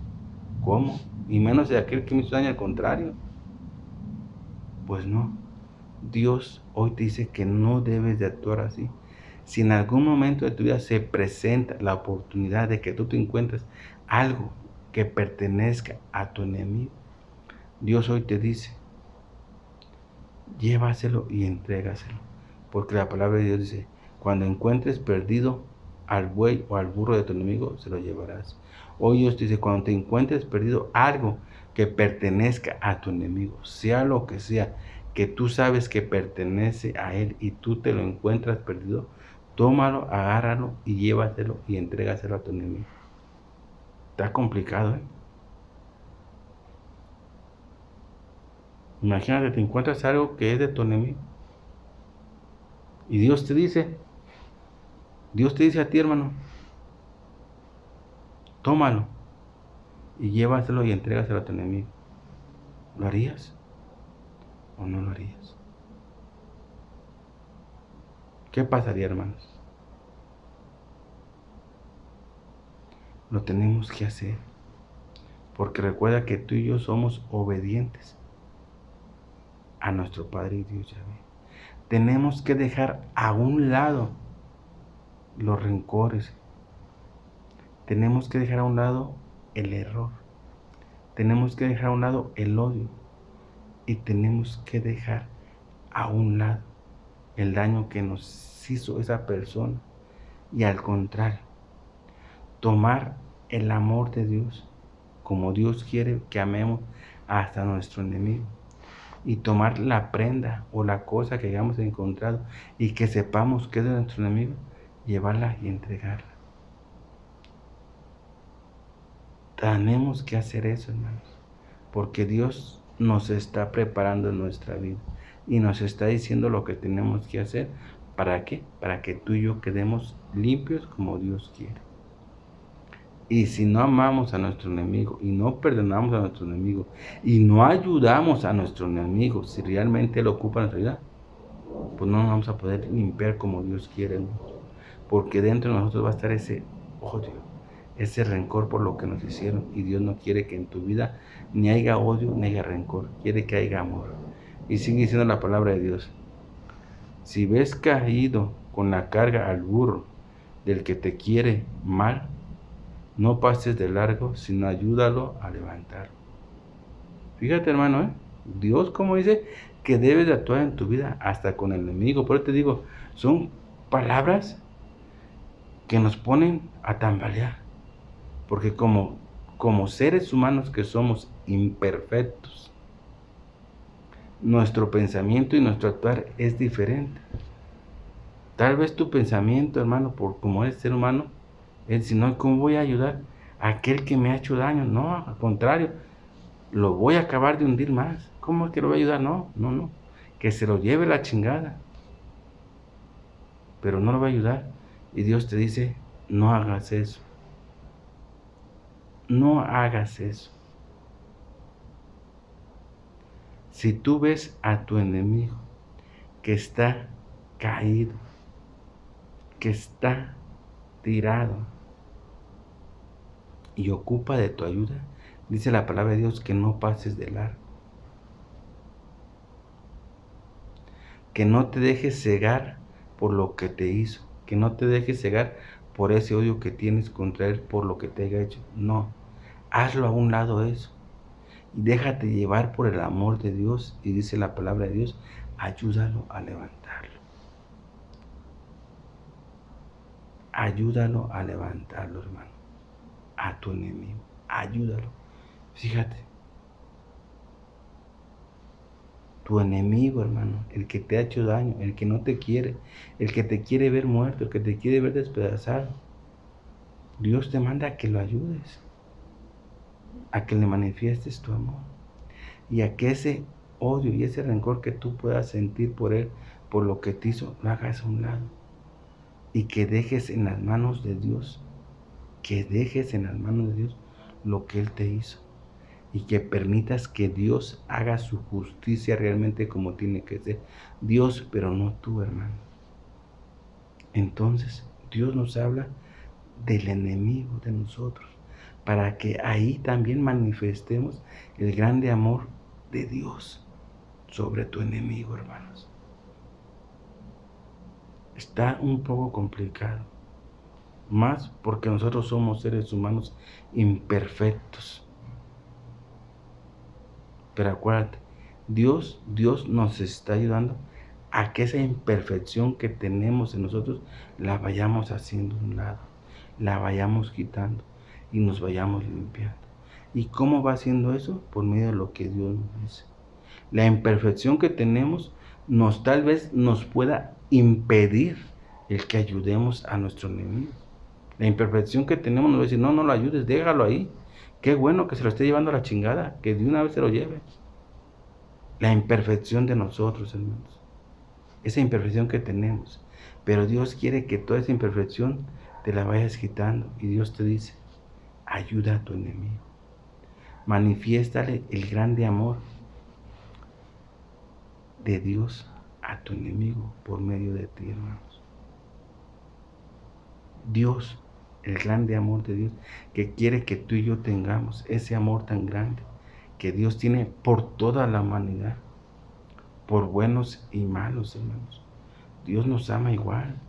¿Cómo? Y menos de aquel que me hizo daño, al contrario. Pues no. Dios hoy te dice que no debes de actuar así. Si en algún momento de tu vida se presenta la oportunidad de que tú te encuentres algo que pertenezca a tu enemigo, Dios hoy te dice, llévaselo y entrégaselo. Porque la palabra de Dios dice, cuando encuentres perdido al buey o al burro de tu enemigo, se lo llevarás. Hoy Dios te dice, cuando te encuentres perdido algo que pertenezca a tu enemigo, sea lo que sea, que tú sabes que pertenece a él y tú te lo encuentras perdido, tómalo, agárralo y llévaselo y entrégaselo a tu enemigo. Está complicado, ¿eh? Imagínate, te encuentras algo que es de tu enemigo. Y Dios te dice a ti, hermano, tómalo y llévaselo y entrégaselo a tu enemigo. ¿Lo harías o no lo harías? ¿Qué pasaría, hermanos? Lo tenemos que hacer. Porque recuerda que tú y yo somos obedientes a nuestro Padre y Dios Yahvé. Tenemos que dejar a un lado los rencores. Tenemos que dejar a un lado el error. Tenemos que dejar a un lado el odio. Y tenemos que dejar a un lado el daño que nos hizo esa persona. Y al contrario, tomar el amor de Dios como Dios quiere que amemos hasta nuestro enemigo. Y tomar la prenda o la cosa que hayamos encontrado y que sepamos que es de nuestro enemigo, llevarla y entregarla. Tenemos que hacer eso, hermanos, porque Dios nos está preparando en nuestra vida y nos está diciendo lo que tenemos que hacer. ¿Para qué? Para que tú y yo quedemos limpios como Dios quiere. Y si no amamos a nuestro enemigo y no perdonamos a nuestro enemigo y no ayudamos a nuestro enemigo, si realmente lo ocupa nuestra vida, pues no nos vamos a poder limpiar como Dios quiere, ¿no? Porque dentro de nosotros va a estar ese odio, ese rencor por lo que nos hicieron. Y Dios no quiere que en tu vida ni haya odio ni haya rencor, quiere que haya amor. Y sigue diciendo la palabra de Dios: si ves caído con la carga al burro del que te quiere mal, no pases de largo, sino ayúdalo a levantarlo. Fíjate, hermano, Dios, como dice, que debes de actuar en tu vida hasta con el enemigo. Por eso te digo, son palabras que nos ponen a tambalear. Porque como seres humanos que somos imperfectos, nuestro pensamiento y nuestro actuar es diferente. Tal vez tu pensamiento, hermano, por como eres ser humano, es decir, no, ¿cómo voy a ayudar a aquel que me ha hecho daño? No, al contrario, lo voy a acabar de hundir más. ¿Cómo es que lo voy a ayudar? No, que se lo lleve la chingada. Pero no lo va a ayudar. Y Dios te dice, no hagas eso. No hagas eso. Si tú ves a tu enemigo que está caído, que está tirado y ocupa de tu ayuda, dice la palabra de Dios que no pases de largo. Que no te dejes cegar por lo que te hizo. Que no te dejes cegar por ese odio que tienes contra él, por lo que te haya hecho. No, hazlo a un lado eso. Y déjate llevar por el amor de Dios. Y dice la palabra de Dios, ayúdalo a levantarlo. Ayúdalo a levantarlo, hermano. A tu enemigo. Ayúdalo. Fíjate. Tu enemigo, hermano, el que te ha hecho daño, el que no te quiere, el que te quiere ver muerto, el que te quiere ver despedazado. Dios te manda a que lo ayudes, a que le manifiestes tu amor y a que ese odio y ese rencor que tú puedas sentir por él, por lo que te hizo, lo hagas a un lado y que dejes en las manos de Dios, que dejes en las manos de Dios lo que él te hizo y que permitas que Dios haga su justicia realmente como tiene que ser. Dios, pero no tú, hermano. Entonces, Dios nos habla del enemigo de nosotros, para que ahí también manifestemos el grande amor de Dios sobre tu enemigo, hermanos. Está un poco complicado, más porque nosotros somos seres humanos imperfectos. Pero acuérdate, Dios nos está ayudando a que esa imperfección que tenemos en nosotros la vayamos haciendo a un lado, la vayamos quitando y nos vayamos limpiando. ¿Y cómo va haciendo eso? Por medio de lo que Dios nos dice. La imperfección que tenemos tal vez nos pueda impedir el que ayudemos a nuestro enemigo. La imperfección que tenemos nos va a decir, no lo ayudes, déjalo ahí. Qué bueno que se lo esté llevando a la chingada, que de una vez se lo lleve. La imperfección de nosotros, hermanos. Esa imperfección que tenemos. Pero Dios quiere que toda esa imperfección te la vayas quitando. Y Dios te dice, ayuda a tu enemigo. Manifiéstale el grande amor de Dios a tu enemigo por medio de ti, hermanos. Dios el grande amor de Dios que quiere que tú y yo tengamos, ese amor tan grande que Dios tiene por toda la humanidad, por buenos y malos, hermanos. Dios nos ama igual.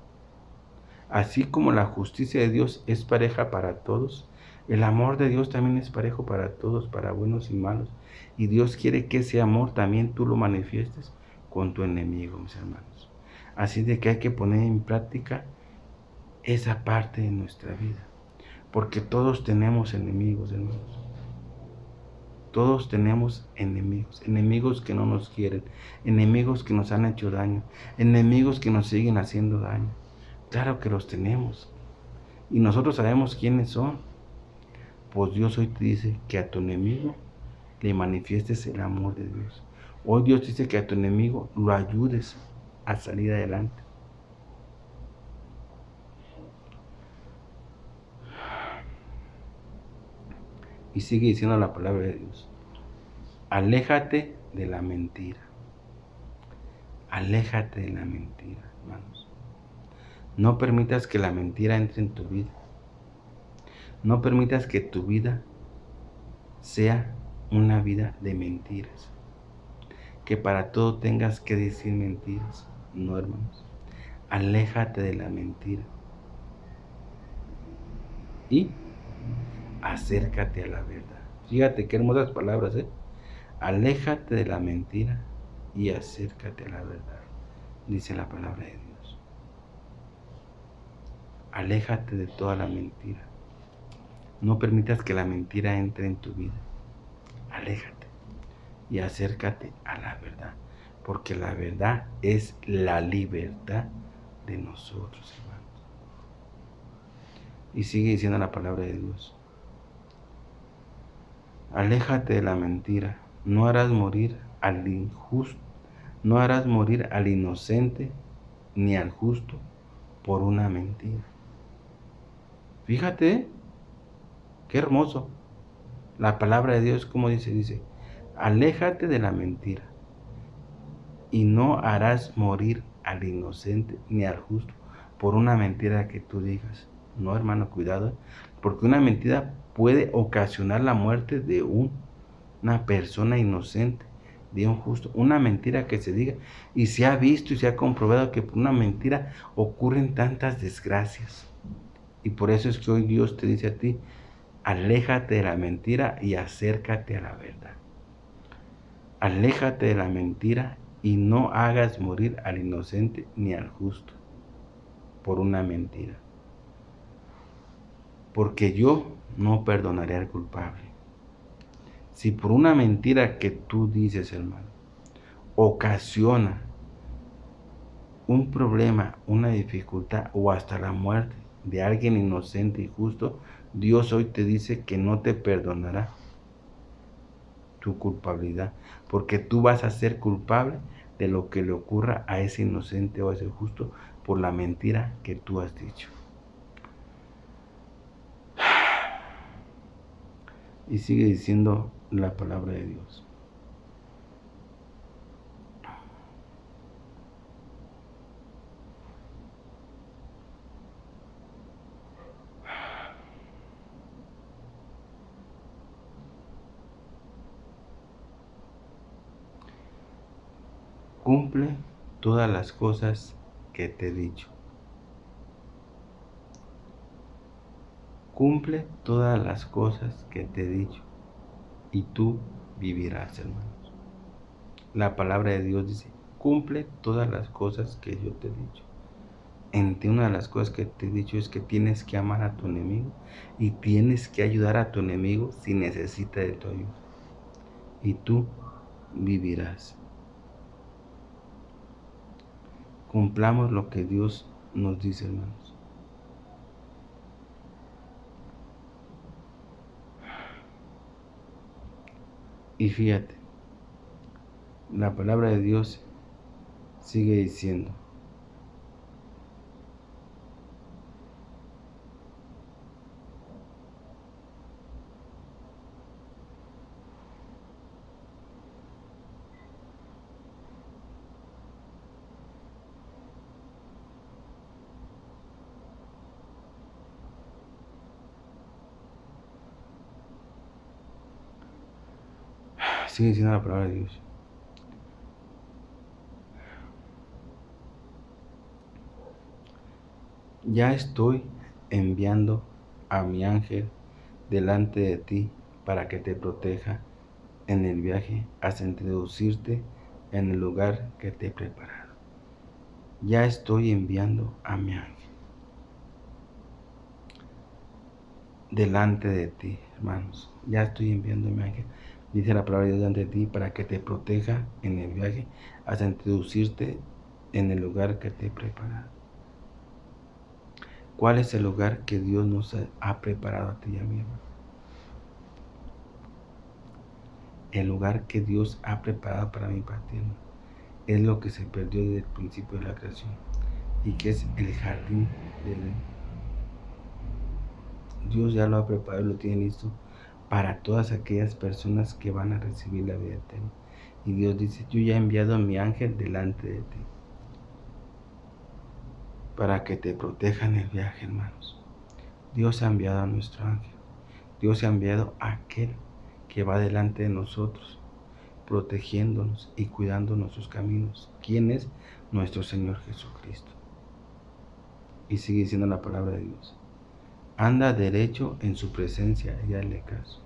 Así como la justicia de Dios es pareja para todos, el amor de Dios también es parejo para todos, para buenos y malos. Y Dios quiere que ese amor también tú lo manifiestes con tu enemigo, mis hermanos. Así de que hay que poner en práctica esa parte de nuestra vida. Porque todos tenemos enemigos, hermanos. Todos tenemos enemigos, enemigos que no nos quieren, enemigos que nos han hecho daño, enemigos que nos siguen haciendo daño. Claro que los tenemos. Y nosotros sabemos quiénes son. Pues Dios hoy te dice que a tu enemigo le manifiestes el amor de Dios. Hoy Dios dice que a tu enemigo lo ayudes a salir adelante. Y sigue diciendo la palabra de Dios. Aléjate de la mentira. Aléjate de la mentira, hermanos. No permitas que la mentira entre en tu vida. No permitas que tu vida sea una vida de mentiras. Que para todo tengas que decir mentiras. No, hermanos. Aléjate de la mentira. Y acércate a la verdad. Fíjate qué hermosas palabras, ¿eh? Aléjate de la mentira y acércate a la verdad, dice la palabra de Dios. Aléjate de toda la mentira. No permitas que la mentira entre en tu vida. Aléjate y acércate a la verdad, porque la verdad es la libertad de nosotros, hermanos. Y sigue diciendo la palabra de Dios. Aléjate de la mentira. No harás morir al injusto, no harás morir al inocente ni al justo por una mentira. Fíjate, qué hermoso. La palabra de Dios, como dice, aléjate de la mentira y no harás morir al inocente ni al justo por una mentira que tú digas. No, hermano, cuidado, porque una mentira puede ocasionar la muerte de una persona inocente, de un justo. Una mentira que se diga, y se ha visto y se ha comprobado que por una mentira ocurren tantas desgracias. Y por eso es que hoy Dios te dice a ti, aléjate de la mentira y acércate a la verdad. Aléjate de la mentira y no hagas morir al inocente ni al justo por una mentira. Porque yo no perdonaré al culpable. Si por una mentira que tú dices, hermano, ocasiona un problema, una dificultad o hasta la muerte de alguien inocente y justo, Dios hoy te dice que no te perdonará tu culpabilidad, porque tú vas a ser culpable de lo que le ocurra a ese inocente o a ese justo por la mentira que tú has dicho. Y sigue diciendo la palabra de Dios. Cumple todas las cosas que te he dicho. Cumple todas las cosas que te he dicho y tú vivirás, hermanos. La palabra de Dios dice, cumple todas las cosas que yo te he dicho. Entre una de las cosas que te he dicho es que tienes que amar a tu enemigo y tienes que ayudar a tu enemigo si necesita de tu ayuda. Y tú vivirás. Cumplamos lo que Dios nos dice, hermanos. Y fíjate, la palabra de Dios sigue diciendo, Sigue diciendo la palabra de Dios. Ya estoy enviando a mi ángel delante de ti para que te proteja en el viaje hasta introducirte en el lugar que te he preparado. Ya estoy enviando a mi ángel delante de ti, hermanos. Ya estoy enviando a mi ángel. Dice la palabra de Dios delante de ti para que te proteja en el viaje hasta introducirte en el lugar que te he preparado. ¿Cuál es el lugar que Dios nos ha preparado a ti y a mí, hermano? El lugar que Dios ha preparado para mí y para ti, hermano, es lo que se perdió desde el principio de la creación y que es el jardín del Edén. Dios ya lo ha preparado y lo tiene listo para todas aquellas personas que van a recibir la vida eterna. Y Dios dice, yo ya he enviado a mi ángel delante de ti para que te proteja en el viaje, hermanos. Dios ha enviado a nuestro ángel. Dios ha enviado a aquel que va delante de nosotros, protegiéndonos y cuidando nuestros caminos. ¿Quién es? Nuestro Señor Jesucristo. Y sigue diciendo la palabra de Dios. Anda derecho en su presencia y hazle caso.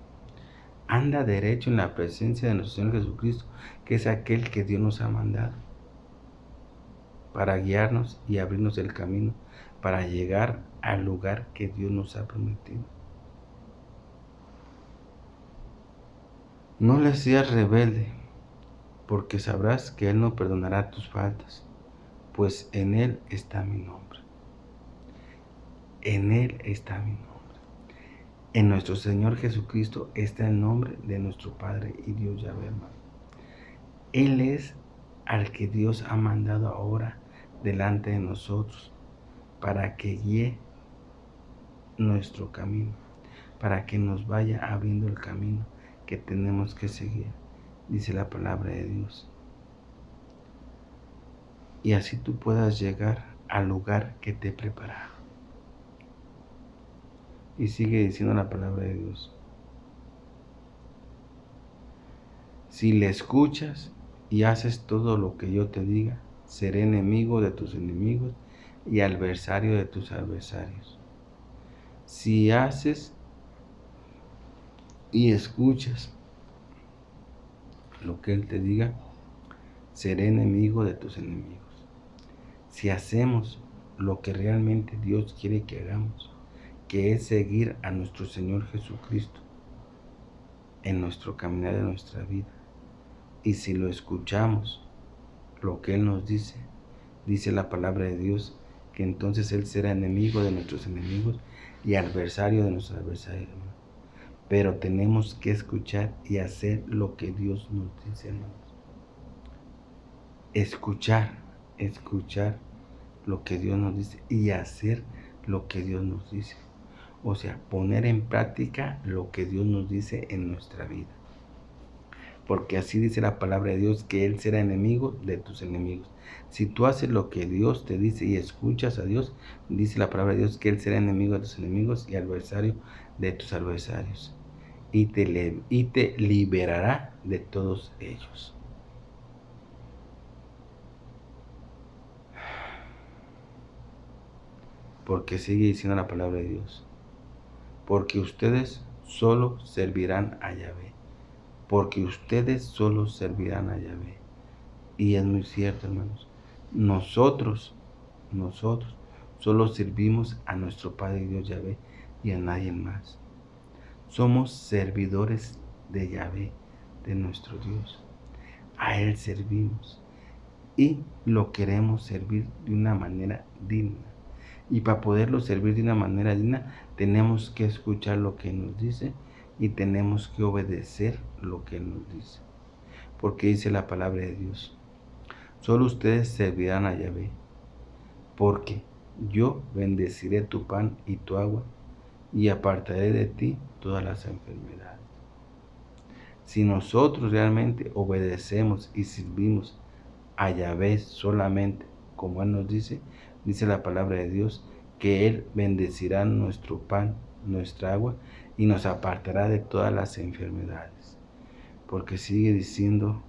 Anda derecho en la presencia de nuestro Señor Jesucristo, que es aquel que Dios nos ha mandado para guiarnos y abrirnos el camino para llegar al lugar que Dios nos ha prometido. No le seas rebelde, porque sabrás que Él no perdonará tus faltas, pues en Él está mi nombre. En Él está mi nombre. En nuestro Señor Jesucristo está el nombre de nuestro Padre y Dios Yahvé, hermano. Él es al que Dios ha mandado ahora delante de nosotros para que guíe nuestro camino, para que nos vaya abriendo el camino que tenemos que seguir, dice la palabra de Dios. Y así tú puedas llegar al lugar que te he preparado. Y sigue diciendo la palabra de Dios. Si le escuchas y haces todo lo que yo te diga, seré enemigo de tus enemigos y adversario de tus adversarios. Si haces y escuchas lo que Él te diga, seré enemigo de tus enemigos. Si hacemos lo que realmente Dios quiere que hagamos, que es seguir a nuestro Señor Jesucristo en nuestro caminar de nuestra vida, y si lo escuchamos, lo que Él nos dice, dice la palabra de Dios, que entonces Él será enemigo de nuestros enemigos y adversario de nuestros adversarios. Pero tenemos que escuchar y hacer lo que Dios nos dice, hermanos. Escuchar lo que Dios nos dice y hacer lo que Dios nos dice. O sea, poner en práctica lo que Dios nos dice en nuestra vida. Porque así dice la palabra de Dios, que Él será enemigo de tus enemigos. Si tú haces lo que Dios te dice y escuchas a Dios, dice la palabra de Dios que Él será enemigo de tus enemigos y adversario de tus adversarios. Y te liberará de todos ellos. Porque sigue diciendo la palabra de Dios. Porque ustedes solo servirán a Yahvé. Porque ustedes solo servirán a Yahvé. Y es muy cierto, hermanos. Nosotros solo servimos a nuestro Padre Dios Yahvé y a nadie más. Somos servidores de Yahvé, de nuestro Dios. A Él servimos y lo queremos servir de una manera digna. Y para poderlo servir de una manera digna, tenemos que escuchar lo que nos dice y tenemos que obedecer lo que nos dice. Porque dice la palabra de Dios, solo ustedes servirán a Yahvé, porque yo bendeciré tu pan y tu agua y apartaré de ti todas las enfermedades. Si nosotros realmente obedecemos y servimos a Yahvé solamente, como Él nos dice la palabra de Dios, que Él bendecirá nuestro pan, nuestra agua y nos apartará de todas las enfermedades. porque sigue diciendo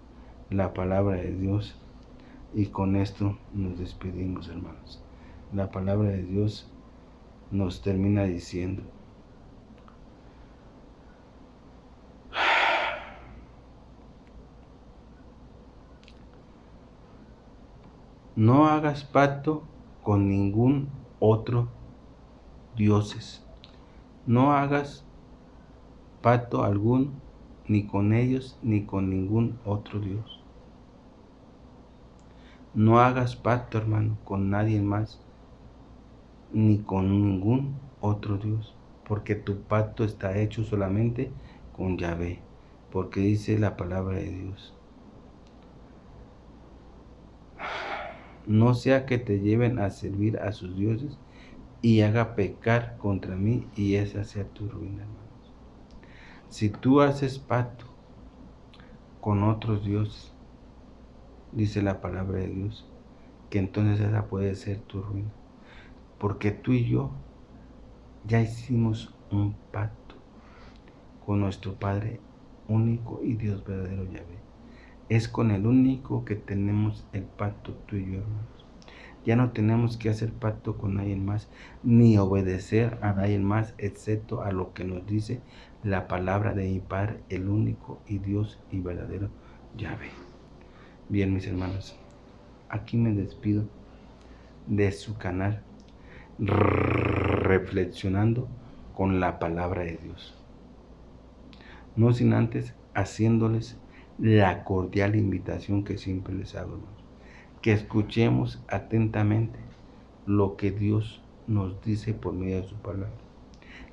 la palabra de Dios. Y con esto nos despedimos, hermanos. La palabra de Dios nos termina diciendo: no hagas pacto con ningún otro dioses. No hagas pacto alguno, ni con ellos, ni con ningún otro Dios. No hagas pacto, hermano, con nadie más, ni con ningún otro Dios, porque tu pacto está hecho solamente con Yahvé, porque dice la palabra de Dios: no sea que te lleven a servir a sus dioses y haga pecar contra mí, y esa sea tu ruina, hermanos. Si tú haces pacto con otros dioses, dice la palabra de Dios, que entonces esa puede ser tu ruina, porque tú y yo ya hicimos un pacto con nuestro Padre único y Dios verdadero, Yahvé. Es con el único que tenemos el pacto, tú y yo, hermanos. Ya no tenemos que hacer pacto con nadie más, ni obedecer a nadie más, excepto a lo que nos dice la palabra de mi Padre, el único y Dios y verdadero Yahvé. Bien, mis hermanos, aquí me despido de su canal, reflexionando con la palabra de Dios. No sin antes haciéndoles la cordial invitación que siempre les hago, hermanos, que escuchemos atentamente lo que Dios nos dice por medio de su palabra,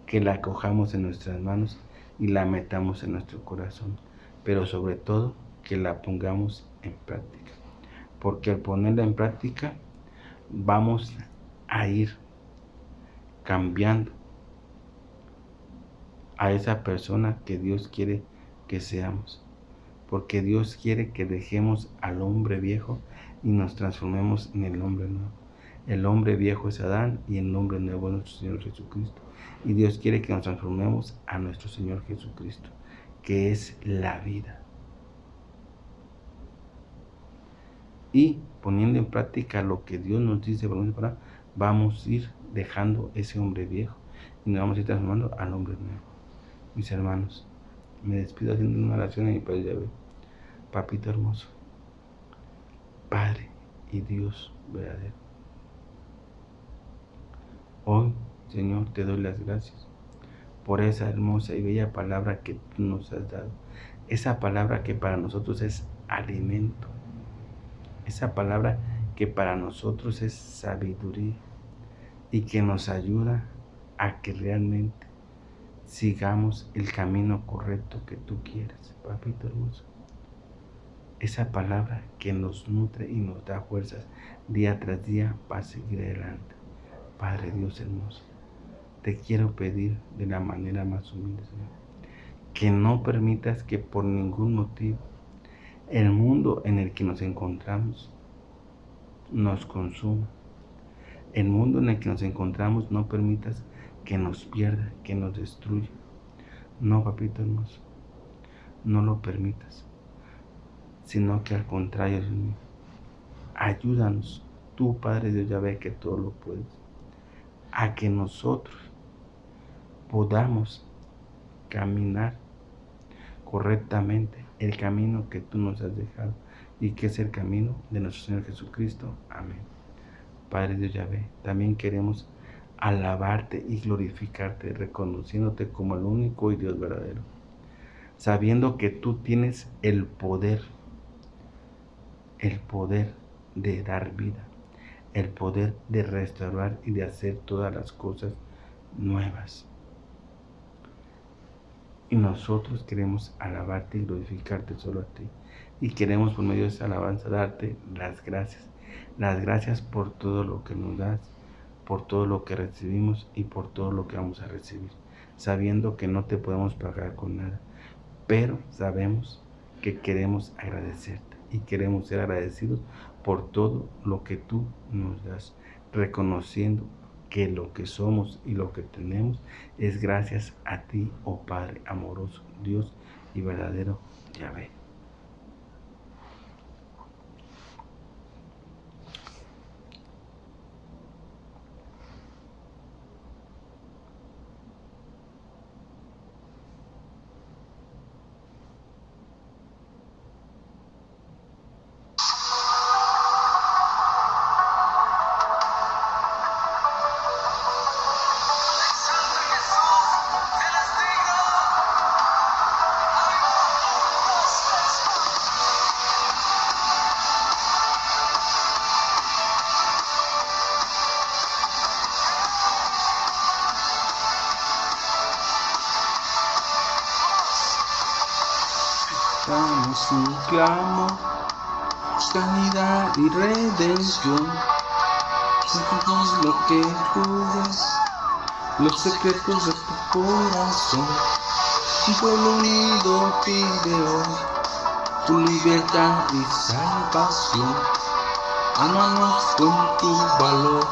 que la cojamos en nuestras manos y la metamos en nuestro corazón, pero sobre todo que la pongamos en práctica, porque al ponerla en práctica vamos a ir cambiando a esa persona que Dios quiere que seamos, porque Dios quiere que dejemos al hombre viejo y nos transformemos en el hombre nuevo. El hombre viejo es Adán y el hombre nuevo es nuestro Señor Jesucristo. Y Dios quiere que nos transformemos a nuestro Señor Jesucristo, que es la vida. Y poniendo en práctica lo que Dios nos dice, vamos a ir dejando ese hombre viejo y nos vamos a ir transformando al hombre nuevo. Mis hermanos, me despido haciendo una oración a mi Padre Yahvé. Papito hermoso, Padre y Dios verdadero, hoy, Señor, te doy las gracias por esa hermosa y bella palabra que tú nos has dado. Esa palabra que para nosotros es alimento. Esa palabra que para nosotros es sabiduría y que nos ayuda a que realmente sigamos el camino correcto que tú quieres, papito hermoso. Esa palabra que nos nutre y nos da fuerzas día tras día para seguir adelante. Padre Dios hermoso, te quiero pedir de la manera más humilde, Señor, que no permitas que por ningún motivo el mundo en el que nos encontramos nos consuma. El mundo en el que nos encontramos no permitas que nos pierda, que nos destruya. No, papito hermoso, no lo permitas, sino que al contrario, Dios mío, ayúdanos, tú Padre Dios, ya ve que todo lo puedes, a que nosotros podamos caminar correctamente el camino que tú nos has dejado y que es el camino de nuestro Señor Jesucristo. Amén. Padre Dios Yahvé, también queremos alabarte y glorificarte, reconociéndote como el único y Dios verdadero, sabiendo que tú tienes el poder de dar vida, el poder de restaurar y de hacer todas las cosas nuevas. Y nosotros queremos alabarte y glorificarte solo a ti. Y queremos por medio de esa alabanza darte las gracias. Las gracias por todo lo que nos das, por todo lo que recibimos y por todo lo que vamos a recibir. Sabiendo que no te podemos pagar con nada. Pero sabemos que queremos agradecerte y queremos ser agradecidos por todo lo que tú nos das. Reconociendo que lo que somos y lo que tenemos es gracias a ti, oh Padre amoroso, Dios y verdadero Yahvé. Damos un clamo, sanidad y redención. Somos lo que tú ves, los secretos de tu corazón. Un pueblo unido pide hoy tu libertad y salvación. Ámanos con tu valor,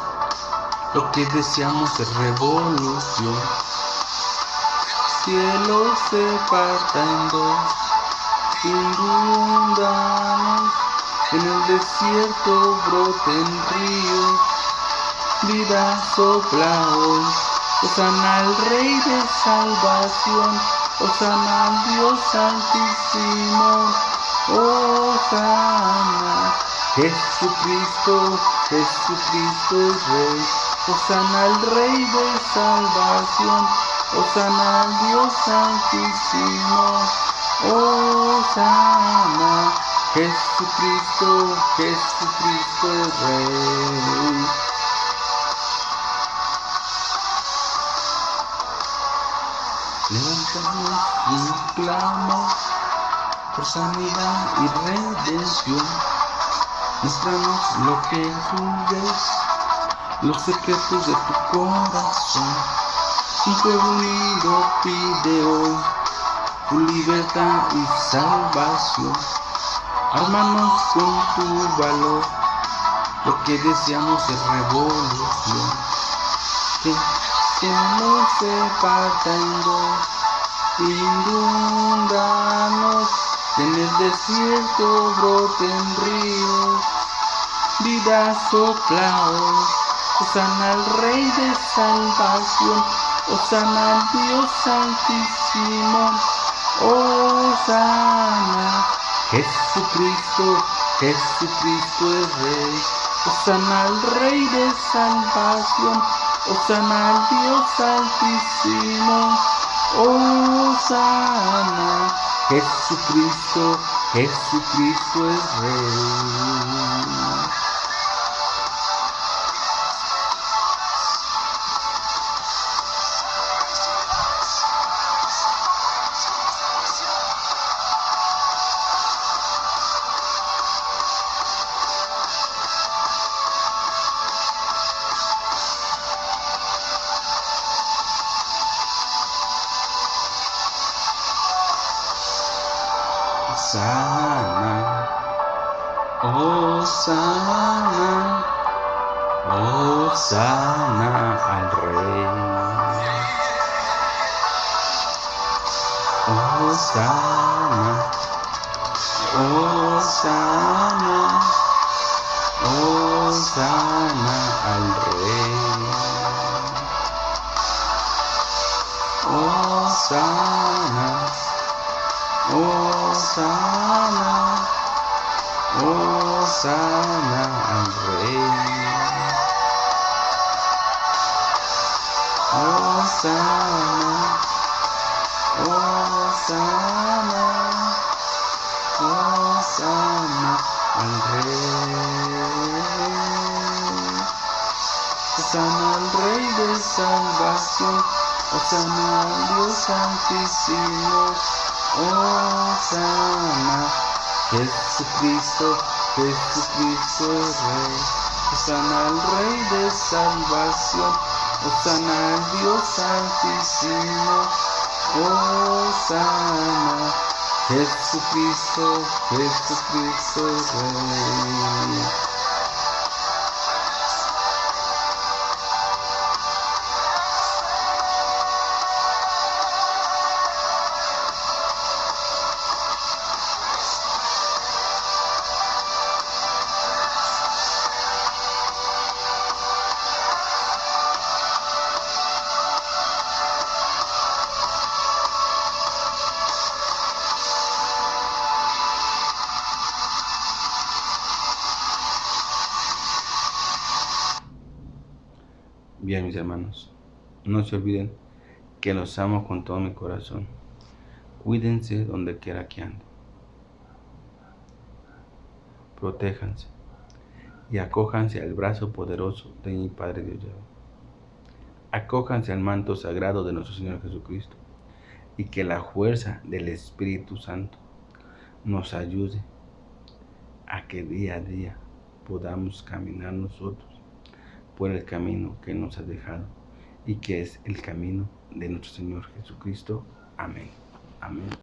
lo que deseamos es revolución. Cielo se parta en dos, inundanos, en el desierto broten ríos, vida sopla hoy. Hosana al Rey de salvación, hosana al Dios altísimo, hosana. Jesucristo, Jesucristo es Rey, hosana al Rey de salvación, hosana al Dios altísimo, hosana. Jesucristo, Jesucristo es Rey. Levantamos un clamo por sanidad y redención. Muéstranos lo que tú ves, los secretos de tu corazón. Un pueblo unido pide hoy tu libertad y salvación. Ármanos con tu valor, lo que deseamos es revolución. Que no se parta en dos, inundanos, en el desierto broten ríos, vida sopla hoy. Hosana al Rey de salvación, hosana al Dios altísimo, hosana. Jesucristo, Jesucristo es Rey, hosana al Rey de salvación, hosana al Dios altísimo, hosana. Jesucristo, Jesucristo es Rey. Hosana, Hosana, Hosana al Rey. Hosana, Hosana, Hosana al Rey. Hosana, Hosana, Hosana al Rey. Hosana, Hosana, Hosana al Rey. Hosana al Rey de salvación, hosana al Dios altísimo, hosana. Jesucristo, Jesucristo es Rey, hosana al Rey de salvación, hosana al Dios altísimo, hosana. Jesucristo, Jesucristo es Rey. Bien, mis hermanos, no se olviden que los amo con todo mi corazón. Cuídense donde quiera que anden. Protéjanse y acójanse al brazo poderoso de mi Padre Dios Yahvé. Acójanse al manto sagrado de nuestro Señor Jesucristo y que la fuerza del Espíritu Santo nos ayude a que día a día podamos caminar nosotros por el camino que nos ha dejado y que es el camino de nuestro Señor Jesucristo. Amén. Amén.